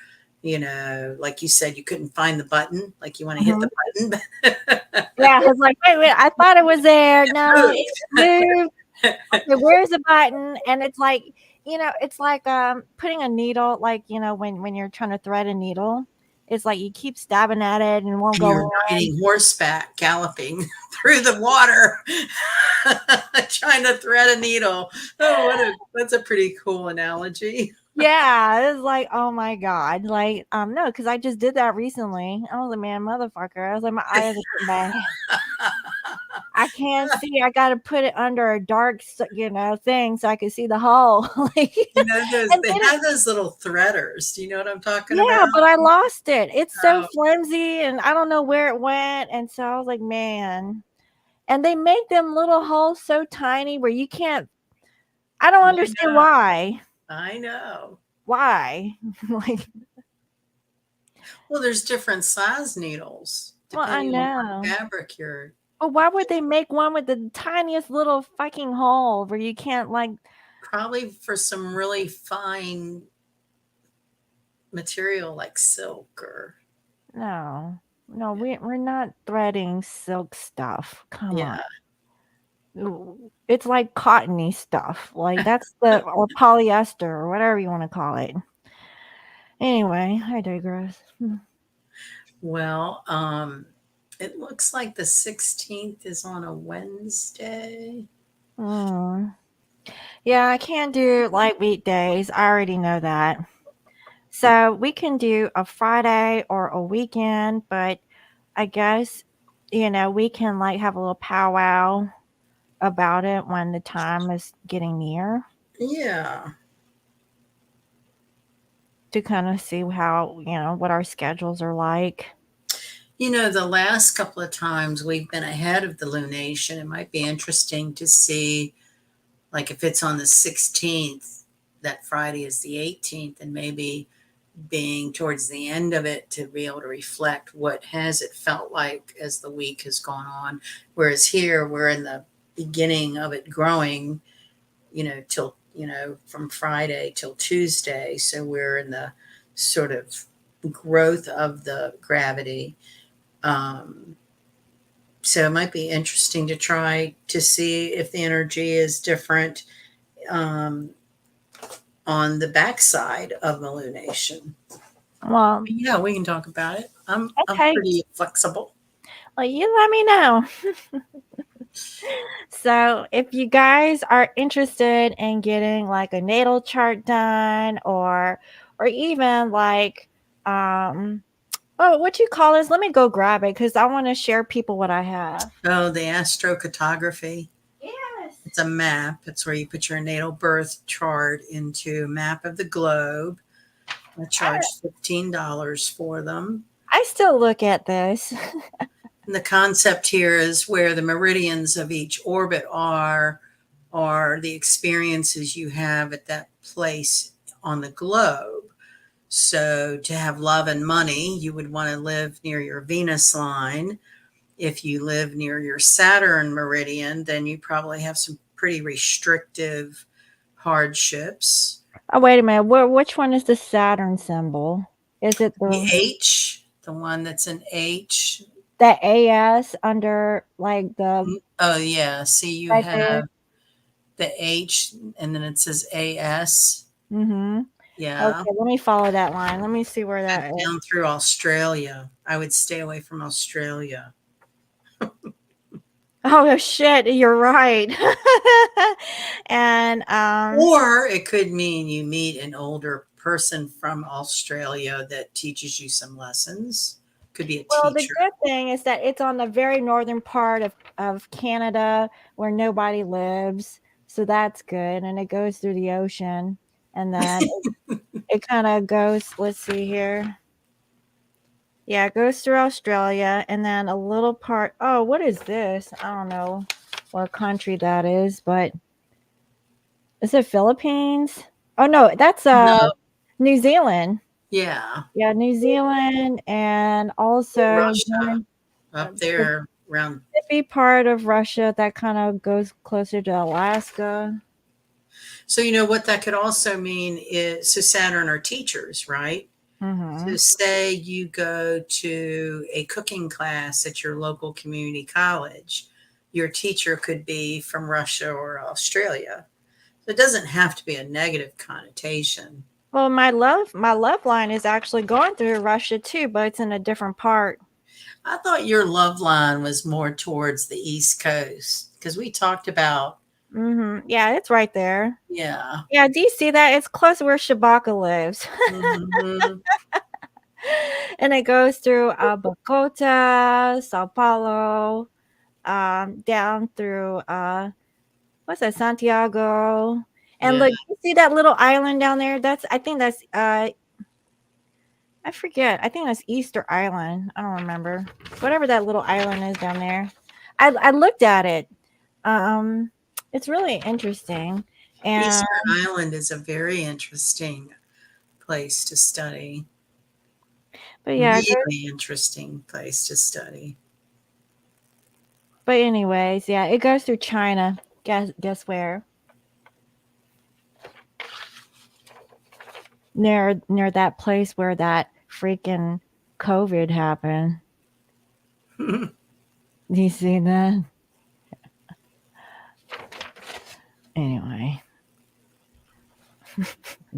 like you said, you couldn't find the button, like you want to hit Mhm. the button. Yeah, it's like, wait, I thought it was there. No, it moved. Okay, where's the button? And it's like, it's like putting a needle, like, when you're trying to thread a needle, it's like you keep stabbing at it and it won't And go you're in. riding horseback galloping through the water. Trying to thread a needle. Oh, that's a pretty cool analogy. Yeah, it's like, oh my god, like, no, because I just did that recently. I was like, man, motherfucker. I was like, my eyes are getting bad. I can't see. I got to put it under a dark, thing so I can see the hole. Like, You know those and they then have those little threaders. Do you know what I'm talking yeah, about? but I lost it. It's so Oh, flimsy, and I don't know where it went. And so I was like, man. And they make them little holes so tiny where you can't. I don't I understand know. why. I know. Why? Like, Well, there's different size needles well, I depending on what know. fabric you're. But why would they make one with the tiniest little fucking hole where you can't like Probably for some really fine material like silk or no. No, we're not threading silk stuff. Come on. yeah. It's like cottony stuff. Like that's the or polyester or whatever you want to call it. Anyway, I digress. Well, it looks like the 16th is on a Wednesday. Hmm. Yeah, I can't do like weekdays. I already know that. So we can do a Friday or a weekend, but I guess, we can like have a little powwow about it when the time is getting near Yeah. to kind of see how, what our schedules are like. You know, the last couple of times we've been ahead of the lunation, it might be interesting to see, like, if it's on the 16th, that Friday is the 18th, and maybe being towards the end of it to be able to reflect what has it felt like as the week has gone on. Whereas here, we're in the beginning of it growing, till, from Friday till Tuesday. So we're in the sort of growth of the gravity. Um, so it might be interesting to try to see if the energy is different um, on the backside of the lunation. Well, Yeah, we can talk about it. I'm okay. pretty flexible. Well, you let me know. So, if you guys are interested in getting like a natal chart done or even like oh, what you call this? Let me go grab it cuz I want to share people what I have. Oh, the astrocartography. Yes. It's a map. It's where you put your natal birth chart into a map of the globe. I I, charge $15 for them. I still look at this. And the concept here is where the meridians of each orbit are the experiences you have at that place on the globe. So to have love and money, you would want to live near your Venus line. If you live near your Saturn meridian, then you probably have some pretty restrictive hardships. Oh, wait a minute. Which one is the Saturn symbol? Is it The the H, the one that's an H. AS under like the Oh, yeah. See, you right there? have the H and then it says AS. Mhm. Yeah. Okay, let me follow that line. Let me see where that is. Down through Australia. I would stay away from Australia. Oh shit, you're right. And Or it could mean you meet an older person from Australia that teaches you some lessons. Could be a well, the teacher. good thing is that it's on the very northern part of Canada where nobody lives. So that's good. And it goes through the ocean. And then it kind of goes, let's see here. Yeah, it goes through Australia and then a little part. Oh, what is this? I don't know what country that is, but is it Philippines? Oh no, that's No. New Zealand. Yeah. Yeah, New Zealand and also Russia up the there around. Mississippi part of Russia that kind of goes closer to Alaska. So, you know what that could also mean is so Saturn are teachers, right? So, Mhm. say you go to a cooking class at your local community college, your teacher could be from Russia or Australia. So it doesn't have to be a negative connotation. Well, my love line is actually going through Russia too, but it's in a different part. I thought your love line was more towards the East Coast because we talked about, Yeah, it's right there. yeah. Yeah, do you see that? It's close to where Shabaka lives. Hmm. And it goes through Bogota, Sao Paulo, down through what's that, Santiago. And Yeah. look, you see that little island down there? That's I think that's I forget. I think that's Easter Island. I don't remember. Whatever that little island is down there. I looked at it. Um it's really interesting. And Easter Island is a very interesting place to study. but yeah, Really interesting place to study. but anyways, yeah, it goes through China. Guess where? Near that place where that freaking COVID happened. Do you see that? Anyway,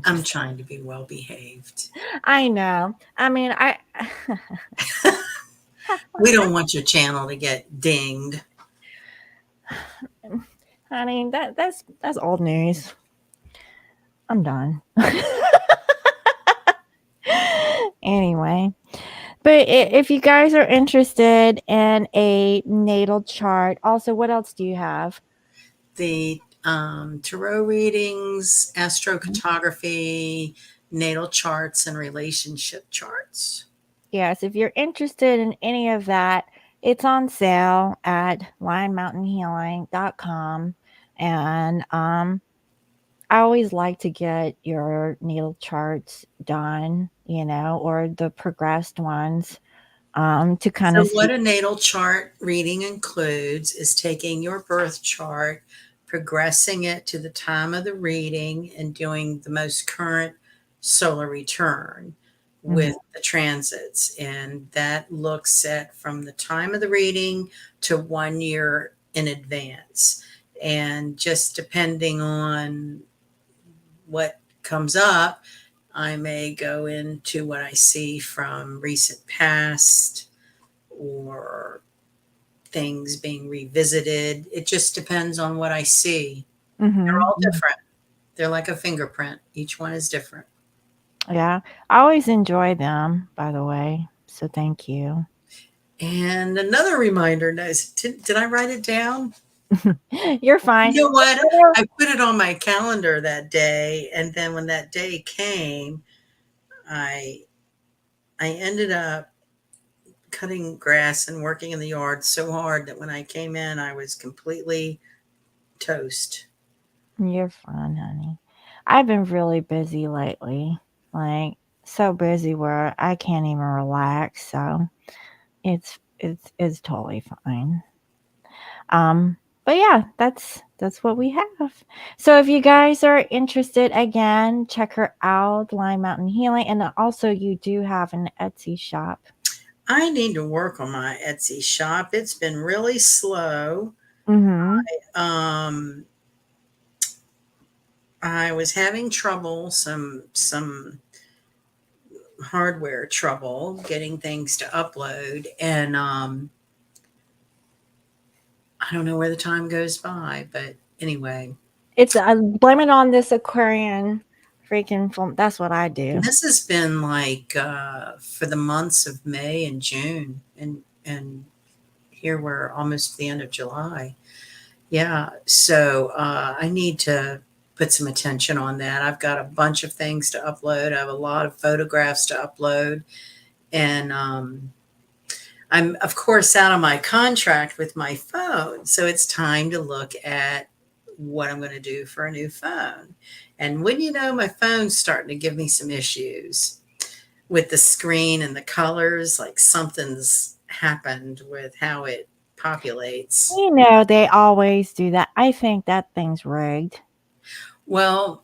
I'm just trying to be well behaved. I know. I mean, I We don't want your channel to get dinged. I mean that's old news. I'm done. Anyway, but if you guys are interested in a natal chart, also what else do you have? The tarot readings, astrocartography, natal charts, and relationship charts. Yes, if you're interested in any of that, it's on sale at linemountainhealing.com. And I always like to get your natal charts done, or the progressed ones, to kind So, of see. what a natal chart reading includes is taking your birth chart, progressing it to the time of the reading, and doing the most current solar return Mhm, with the transits. And that looks at from the time of the reading to 1 year in advance. And just depending on what comes up, I may go into what I see from recent past or things being revisited. It just depends on what I see. They're mhm, all mhm. different. They're like a fingerprint. Each one is different. Yeah, I always enjoy them, by the way. So thank you. And another reminder, did I write it down? You're fine. You know what? I put it on my calendar that day, and then when that day came, I I ended up cutting grass and working in the yard so hard that when I came in, I was completely toast. You're fine, honey. I've been really busy lately. Like so busy where I can't even relax, so it's totally fine. But yeah, that's what we have. So if you guys are interested again, check her out, Lime Mountain Healing, and also you do have an Etsy shop. I need to work on my Etsy shop. It's been really slow. Mhm. Um, I was having trouble, some hardware trouble getting things to upload, and I don't know where the time goes by, but anyway, It's blame it on this Aquarian freaking film. That's what I do. this has been like for the months of May and June, and here we're almost to the end of July. Yeah, so I need to put some attention on that. I've got a bunch of things to upload. I have a lot of photographs to upload, and I'm of course out of my contract with my phone, so it's time to look at what I'm going to do for a new phone. And when you know, my phone's starting to give me some issues with the screen and the colors, like something's happened with how it populates. They always do that. I think that thing's rigged. Well,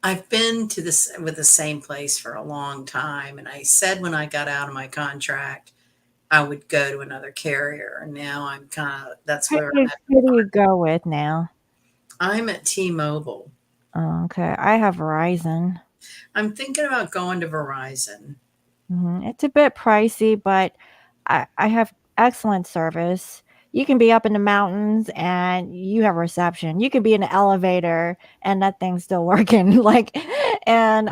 I've been to this with the same place for a long time, and I said when I got out of my contract, I would go to another carrier, and now I'm kind of that's where I'm at. Who do you go with now? I'm at T-Mobile. Oh, okay, I have Verizon. I'm thinking about going to Verizon. It's a bit pricey, but I have excellent service. you can be up in the mountains and you have reception. You could be in the elevator and that thing's still working. Like, and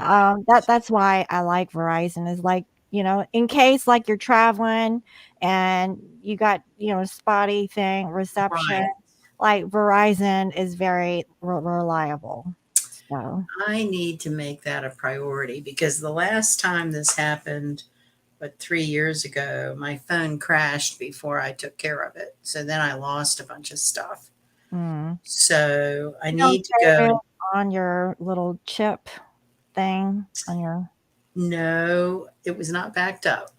that's why I like Verizon is like, in case like you're traveling and you got, spotty thing reception, Right. like Verizon is very reliable. So, I need to make that a priority because the last time this happened, but 3 years ago, my phone crashed before I took care of it. So then I lost a bunch of stuff. mm. So I You don't need to save go. it on your little chip thing on your. No, it was not backed up.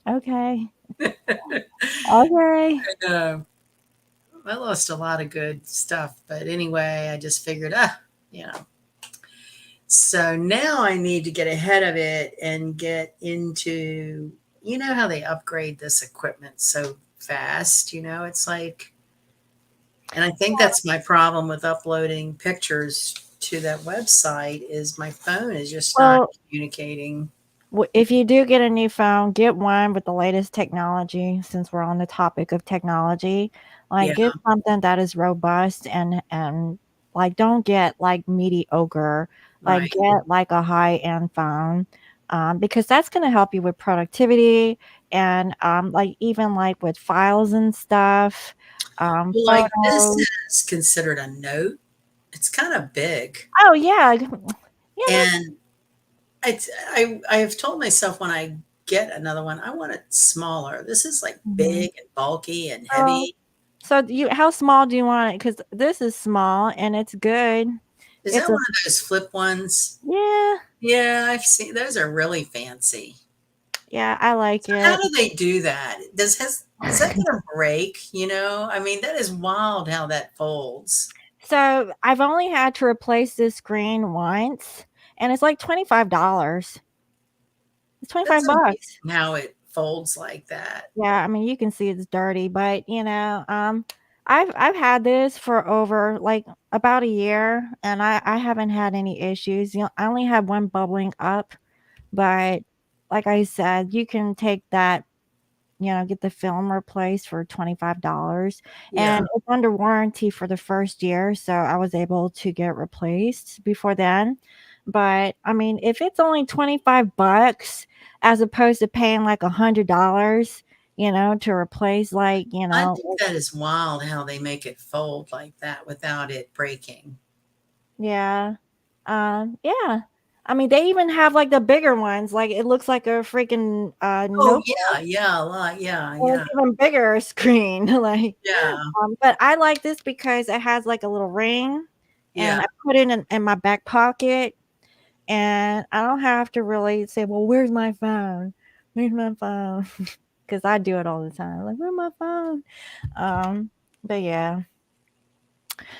Okay. Okay. No, I lost a lot of good stuff. But anyway, I just figured, you know. So now I need to get ahead of it and get into, you know, how they upgrade this equipment so fast. It's like, and I think that's my problem with uploading pictures to that website is my phone is just not Well, communicating. if you do get a new phone, get one with the latest technology. Since we're on the topic of technology, like Yeah, get something that is robust and like don't get like mediocre. Like right. get like a high end phone, because that's going to help you with productivity and like even like with files and stuff, Well, like this photos. is considered a note. It's kind of big. Oh yeah, yeah. That's And I have told myself when I get another one, I want it smaller. This is like mhm. big and bulky and So heavy. So do you how small do you want it? Because this is small and it's good. Is It's that a one of those flip ones? yeah, Yeah, I've seen those are really fancy. yeah, I like So how it. do they do that? Is that gonna break? I mean, that is wild how that folds. So I've only had to replace this screen once and it's like $25. It's 25 That's bucks. amazing how it folds like that. Yeah, I mean you can see it's dirty, but I've had this for over like about a year and I haven't had any issues. I only had one bubbling up, but like I said, you can take that, get the film replaced for $25 Yeah. and it's under warranty for the first year. So I was able to get replaced before then. But I mean, if it's only 25 bucks as opposed to paying like $100, to replace like, I think that is wild how they make it fold like that without it breaking. yeah. Yeah. I mean, they even have like the bigger ones. Like it looks like a freaking Oh, notebook. yeah, yeah, a lot, yeah, And it's yeah, even bigger screen. Like yeah, but I like this because it has like a little ring and yeah. I put it in my back pocket and I don't have to really say, well, where's my phone? Where's my phone? Because I do it all the time. Like, where's my phone? Um, but yeah.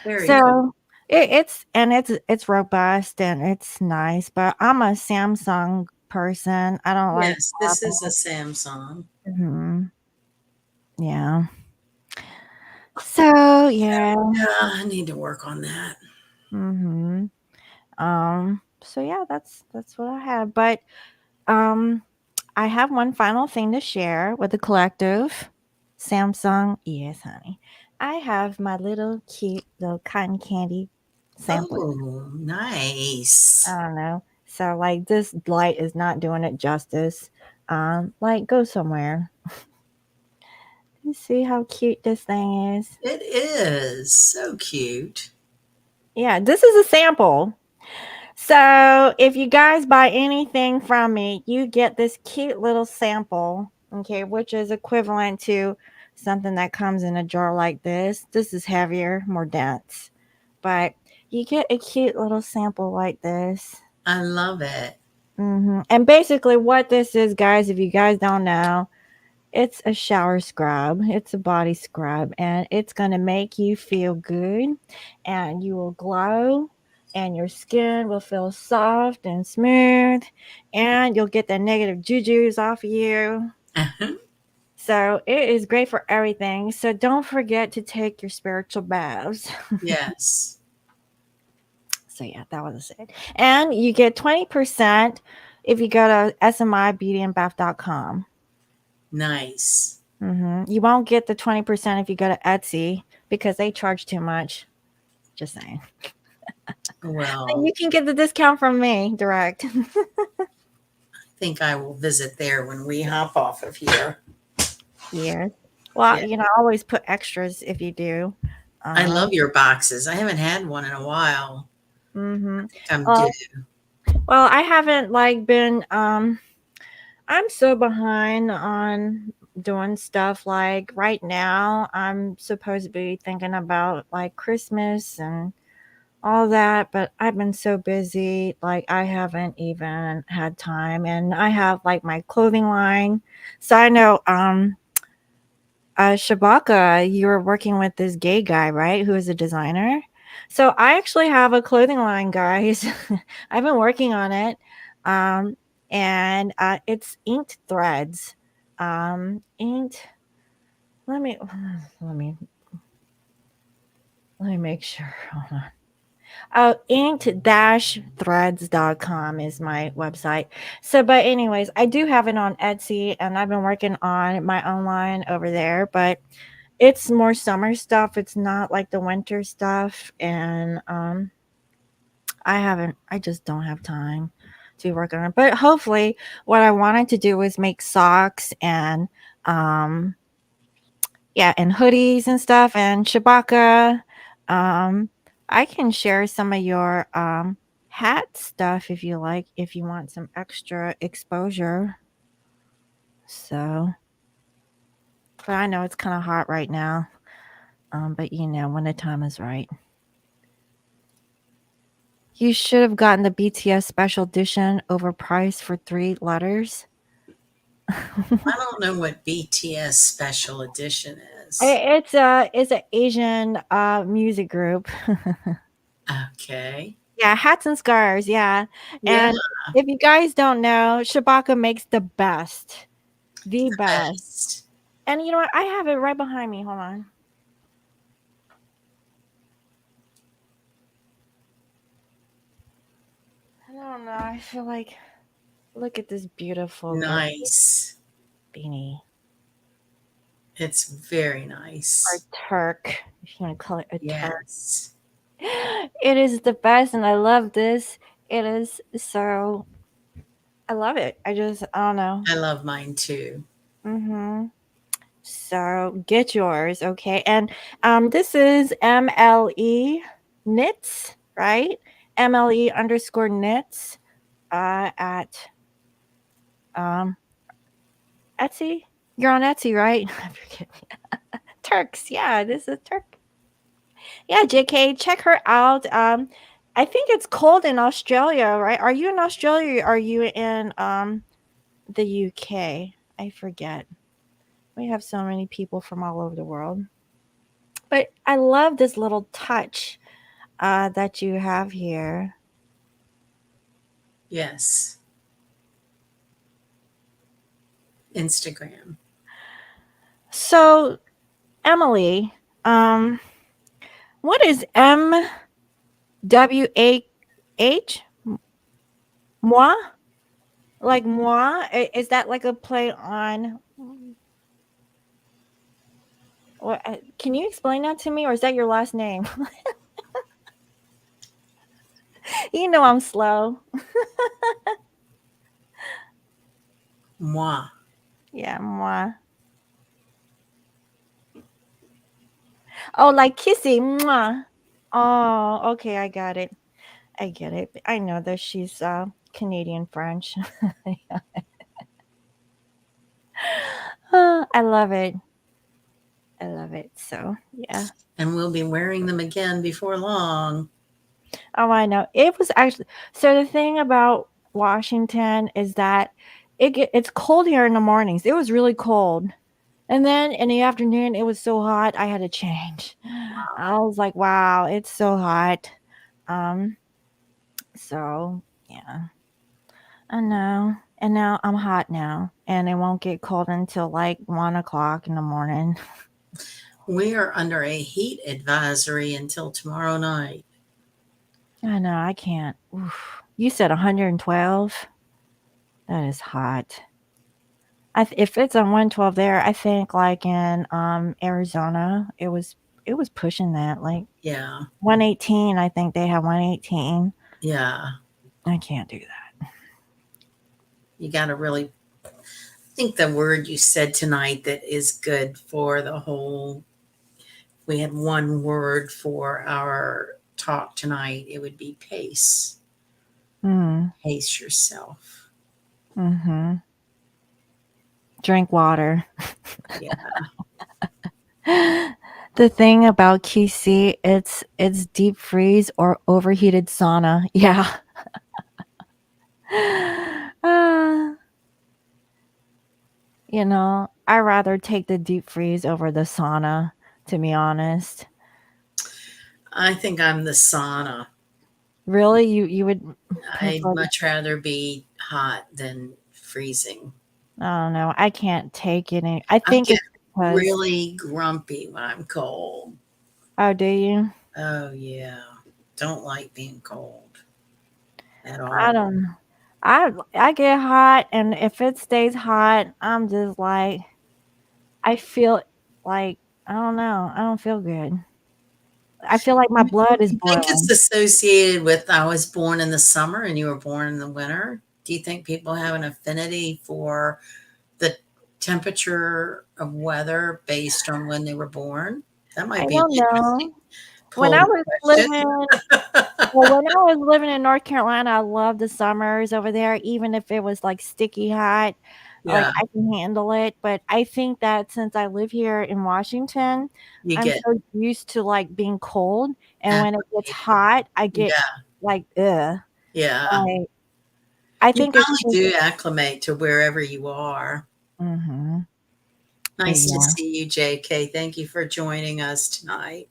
Very cool. So it's robust and it's nice, but I'm a Samsung person. I don't like Yes, this is a Apple. Samsung. Hmm. Yeah. So yeah. Yeah, I need to work on that. Hmm. So yeah, that's what I have. But um I have one final thing to share with the collective. Samsung, yes, honey. I have my little cute little cotton candy sampler. Oh, I nice. don't know. So like this light is not doing it justice. Like go somewhere. You see how cute this thing is? It is so cute. Yeah, this is a sample. So if you guys buy anything from me, you get this cute little sample, okay, which is equivalent to something that comes in a jar like this. This is heavier, more dense, but you get a cute little sample like this. I love it. And basically, what this is, guys, if you guys don't know, it's a shower scrub. It's a body scrub, and it's going to make you feel good, and you will glow, and your skin will feel soft and smooth, and you'll get the negative jujus off of you. So it is great for everything. So don't forget to take your spiritual baths. Yes. So yeah, that was it. And you get 20% if you go to smibeautyandbath.com. Nice. You won't get the 20% if you go to Etsy because they charge too much. Just saying. And Well, you can get the discount from me direct. I think I will visit there when we hop off of here. Yes. Well, Yeah. I always put extras if you do. I love Um, your boxes. I haven't had one in a while. mhm. I think I'm due. Well, well, I haven't like been I'm so behind on doing stuff like right now I'm supposed to be thinking about like Christmas and all that, but I've been so busy, like I haven't even had time. And I have like my clothing line. So I know Shabaka, you were working with this gay guy, right? Who is a designer. So I actually have a clothing line, guys. I've been working on it. Um, and it's inked threads. Inked. Let me let me let me make sure. Hold on. Inked-threads.com is my website. So, but anyways, I do have it on Etsy, and I've been working on my own line over there. But it's more summer stuff. It's not like the winter stuff, and I just don't have time to work on it. But hopefully, what I wanted to do was make socks and um yeah, and hoodies and stuff and Shabaka. Um, I can share some of your hat stuff if you like, if you want some extra exposure. So, but I know it's kind of hot right now. But when the time is right. You should have gotten the BTS special edition overpriced for 3 letters. I don't know what BTS special edition is. It's a Asian music group. Okay. Yeah, hats and scarves, yeah. Yeah, And if you guys don't know, Shabaka makes the best. The best. best. And you know what? I have it right behind me. Hold on. I don't know. I feel like look at this beautiful little Nice. beanie. It's very Or nice. Turk, if you want to call it a Turk. Yes. It is the best and I love this. It is so I love it. I don't know. I love mine too. Mhm. So get yours, okay? And this is MLE knits, right? MLE_knits at um Etsy. You're on Etsy, right? I forget. Turks, yeah, this is Turk. Yeah, JK, check her out. I think it's cold in Australia, right? Are you in Australia or are you in the UK? I forget. We have so many people from all over the world. But I love this little touch that you have here. Yes. Instagram. So, Emily, um, what is MWAH? Moi? Like moi? Is that like a play on? What, can you explain that to me, or is that your last name? You know I'm slow. Moi. Yeah, moi. Oh, like kissy. Mwah. Oh, okay, I got it. I get it. I know that she's Canadian French. I love it. I love it. So, yeah. And we'll be wearing them again before long. Oh, I know. It was actually so the thing about Washington is that it's cold here in the mornings. It was really cold. And then in the afternoon it was so hot I had to change. I was like, "Wow, it's so hot." Um so yeah. I know. And now I'm hot now and it won't get cold until like 1 o'clock in the morning. We are under a heat advisory until tomorrow night. I know, I can't. Oof. You said 112? That is hot. If it's on 112 there, I think like in Arizona, it was pushing that like Yeah. 118. I think they have 118. Yeah. I can't do that. You got to really think the word you said tonight that is good for the whole. We had one word for our talk tonight. It would be pace. Mm, Pace yourself. mm-hmm. Drink water. Yeah. The thing about QC, it's deep freeze or overheated sauna. Yeah. uh, I rather take the deep freeze over the sauna, to be honest. I think I'm the sauna. Really, you would I'd prefer? much rather be hot than freezing. I don't know. I can't take it. I I think get it's because. really grumpy when I'm cold. Oh, do you? Oh, yeah. Don't like being cold at I all. don't. I get hot, and if it stays hot, I'm just like I feel like I don't know. I don't feel good. I feel like my blood is You think it's boiling. associated with I was born in the summer and you were born in the winter? Do you think people have an affinity for the temperature of weather based on when they were born? That I might be an don't interesting know. When I poll was question. living Well, when I was living in North Carolina, I loved the summers over there, even if it was like sticky hot, like Yeah, I can handle it. But I think that since I live here in Washington, you I'm get so used to like being cold, and when it gets acclimated. hot, I get Yeah, like ugh. yeah. Like I You think it's probably do acclimate to wherever you are. hmm Nice to yeah. see you, JK. Thank you for joining us tonight.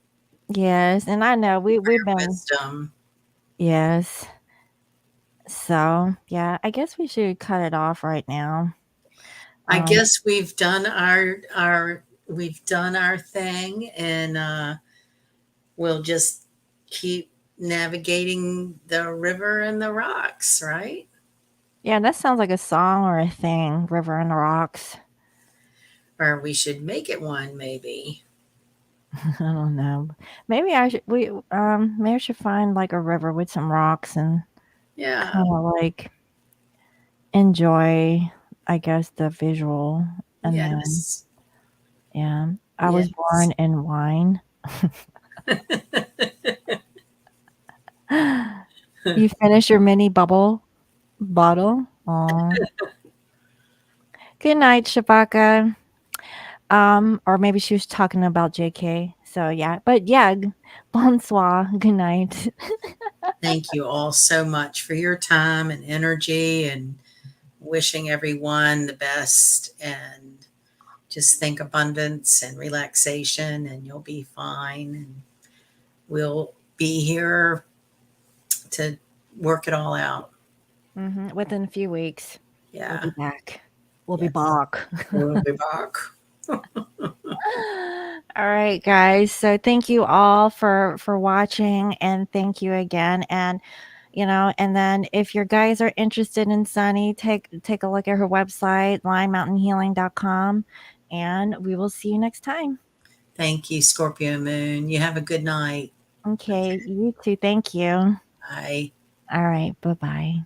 Yes, and I know we've Your been wisdom. yes. So yeah, I guess we should cut it off right now. I Um, guess we've done our thing, and we'll just keep navigating the river and the rocks, right? yeah, that sounds like a song or a thing. River and the Rocks. Or we should make it one, maybe. I don't know. Maybe maybe I should find like a river with some rocks and Yeah. kind of like enjoy, I guess, the visual. And then Yes. yeah, I was Yes. born in wine. You finish your mini bubble bottle. Oh, good night, Shabaka. Or maybe she was talking about JK. So yeah, but yeah, bonsoir. Good night. Thank you all so much for your time and energy, and wishing everyone the best, and just think abundance and relaxation and you'll be fine, and we'll be here to work it all out. Within a few weeks, we'll Yeah. be back. We'll be Yes. back. We'll be back. All right, guys. So thank you all for watching, and thank you again. And and then if your guys are interested in Sunny, take a look at her website, linemountainhealing.com, and we will see you next time. Thank you, Scorpio Moon. You have a good night. Okay, you too. Thank you. Bye. All right, bye bye.